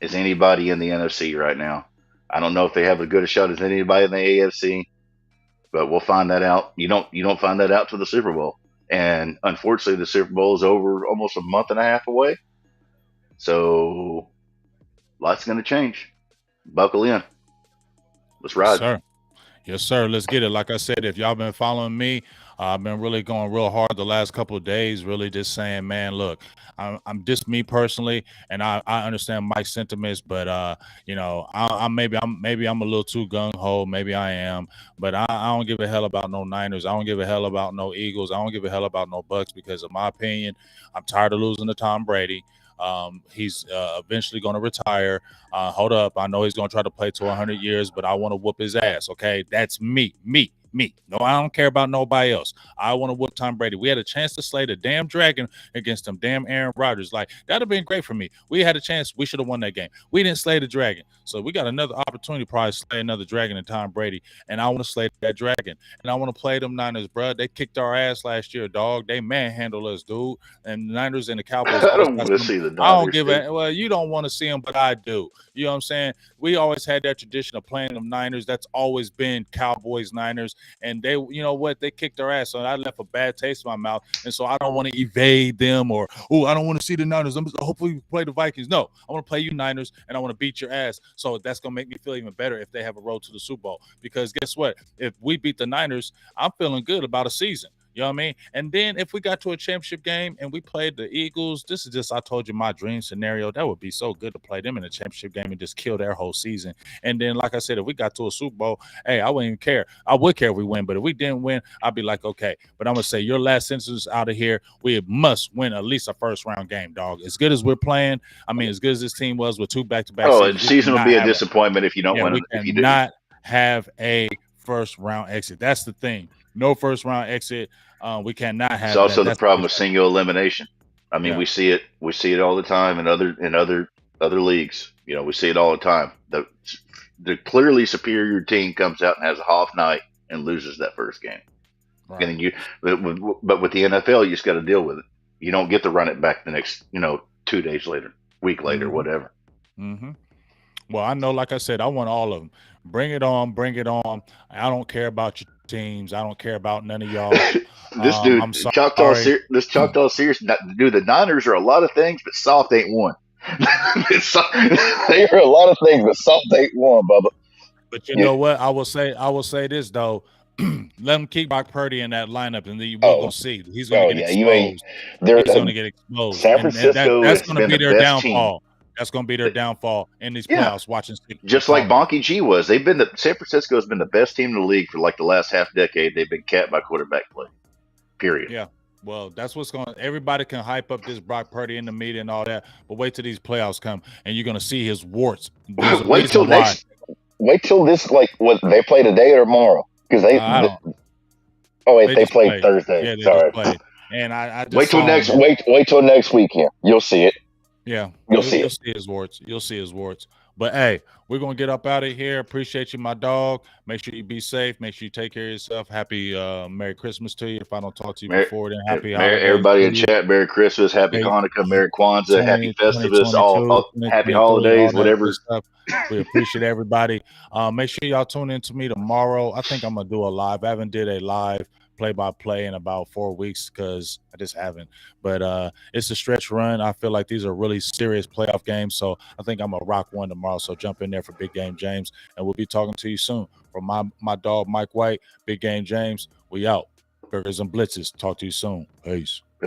as anybody in the NFC right now. I don't know if they have as good a shot as anybody in the AFC, but we'll find that out. You don't find that out till the Super Bowl. And unfortunately, the Super Bowl is over almost a month and a half away. So, lots going to change. Buckle in. Let's ride. Yes, sir. Yes, sir. Let's get it. Like I said, if y'all been following me, I've been really going real hard the last couple of days, really just saying, man, look, I'm just me personally, and I understand Mike's sentiments, but I'm maybe I'm a little too gung ho, maybe I am, but I don't give a hell about no Niners. I don't give a hell about no Eagles. I don't give a hell about no Bucks because, in my opinion, I'm tired of losing to Tom Brady. He's eventually going to retire. Hold up. I know he's going to try to play to 100 years, but I want to whoop his ass. Okay. That's me. No, I don't care about nobody else. I want to whoop Tom Brady. We had a chance to slay the damn dragon against them damn Aaron Rodgers. Like, that'd have been great for me. We had a chance. We should have won that game. We didn't slay the dragon. So we got another opportunity to probably slay another dragon in Tom Brady. And I want to slay that dragon. And I want to play them Niners, bro. They kicked our ass last year, dog. They manhandled us, dude. And the Niners and the Cowboys. I don't want to see the Niners. I don't give a well, you don't want to see them, but I do. You know what I'm saying? We always had that tradition of playing them Niners. That's always been Cowboys Niners. And they, you know what? They kicked our ass. So I left a bad taste in my mouth. And so I don't want to evade them or, I don't want to see the Niners. Hopefully we play the Vikings. No, I want to play you Niners and I want to beat your ass. So that's going to make me feel even better if they have a road to the Super Bowl. Because guess what? If we beat the Niners, I'm feeling good about a season. You know what I mean? And then if we got to a championship game and we played the Eagles, this is just, I told you, my dream scenario. That would be so good to play them in a championship game and just kill their whole season. And then, like I said, if we got to a Super Bowl, hey, I wouldn't even care. I would care if we win, but if we didn't win, I'd be like, okay. But I'm going to say your last sentence out of here, we must win at least a first-round game, dog. As good as we're playing, I mean, as good as this team was with 2 back-to-back seasons. The season would be a disappointment if you don't win. We cannot have a first-round exit. That's the thing. No first-round exit. We cannot have. It's also the problem with single elimination. I mean, we see it all the time in other leagues. You know, we see it all the time. The clearly superior team comes out and has a half night and loses that first game. Right. And but with the NFL, you just got to deal with it. You don't get to run it back the next, 2 days later, week later, whatever. Mm-hmm. Well, I know, like I said, I want all of them. Bring it on. I don't care about your teams. I don't care about none of y'all. This dude, this Choctaw Series, dude, the Niners are a lot of things, but soft ain't one. They are a lot of things, but soft ain't one, Bubba. But you know what? I will say this though. Let him keep Brock Purdy in that lineup, and then we're gonna see. He's gonna get exposed. He's gonna get exposed. San Francisco that's gonna be their downfall. Team. That's going to be their downfall in these playoffs. Watching just like Bonky G was, San Francisco has been the best team in the league for like the last half decade. They've been capped by quarterback play. Period. Yeah. Well, that's what's going. Everybody can hype up this Brock Purdy in the media and all that, but wait till these playoffs come, and you're going to see his warts. Wait till this, like what they play today or tomorrow, because they. They play Thursday. Yeah, they Sorry. Play. And I just Wait till saw next him. wait till next weekend. You'll see it. Yeah, You'll see you'll it. see his warts. You'll see his warts. But hey, we're gonna get up out of here. Appreciate you, my dog. Make sure you be safe. Make sure you take care of yourself. Happy Merry Christmas to you. If I don't talk to you Merry, before then, happy holidays everybody to in you. chat, Merry Christmas, Happy Hey, Hanukkah, Merry Kwanzaa, Happy Festivus, 2022, Happy 2023, all Holidays, that good whatever. stuff. We appreciate everybody. Make sure y'all tune in to me tomorrow. I think I'm gonna do a live. I haven't did a live play-by-play in about 4 weeks because I just haven't. But it's a stretch run. I feel like these are really serious playoff games, so I think I'm gonna rock one tomorrow. So jump in there for Big Game James, and we'll be talking to you soon. From my dog Mike White, Big Game James, we out. Burgers and Blitzes. Talk to you soon. Peace.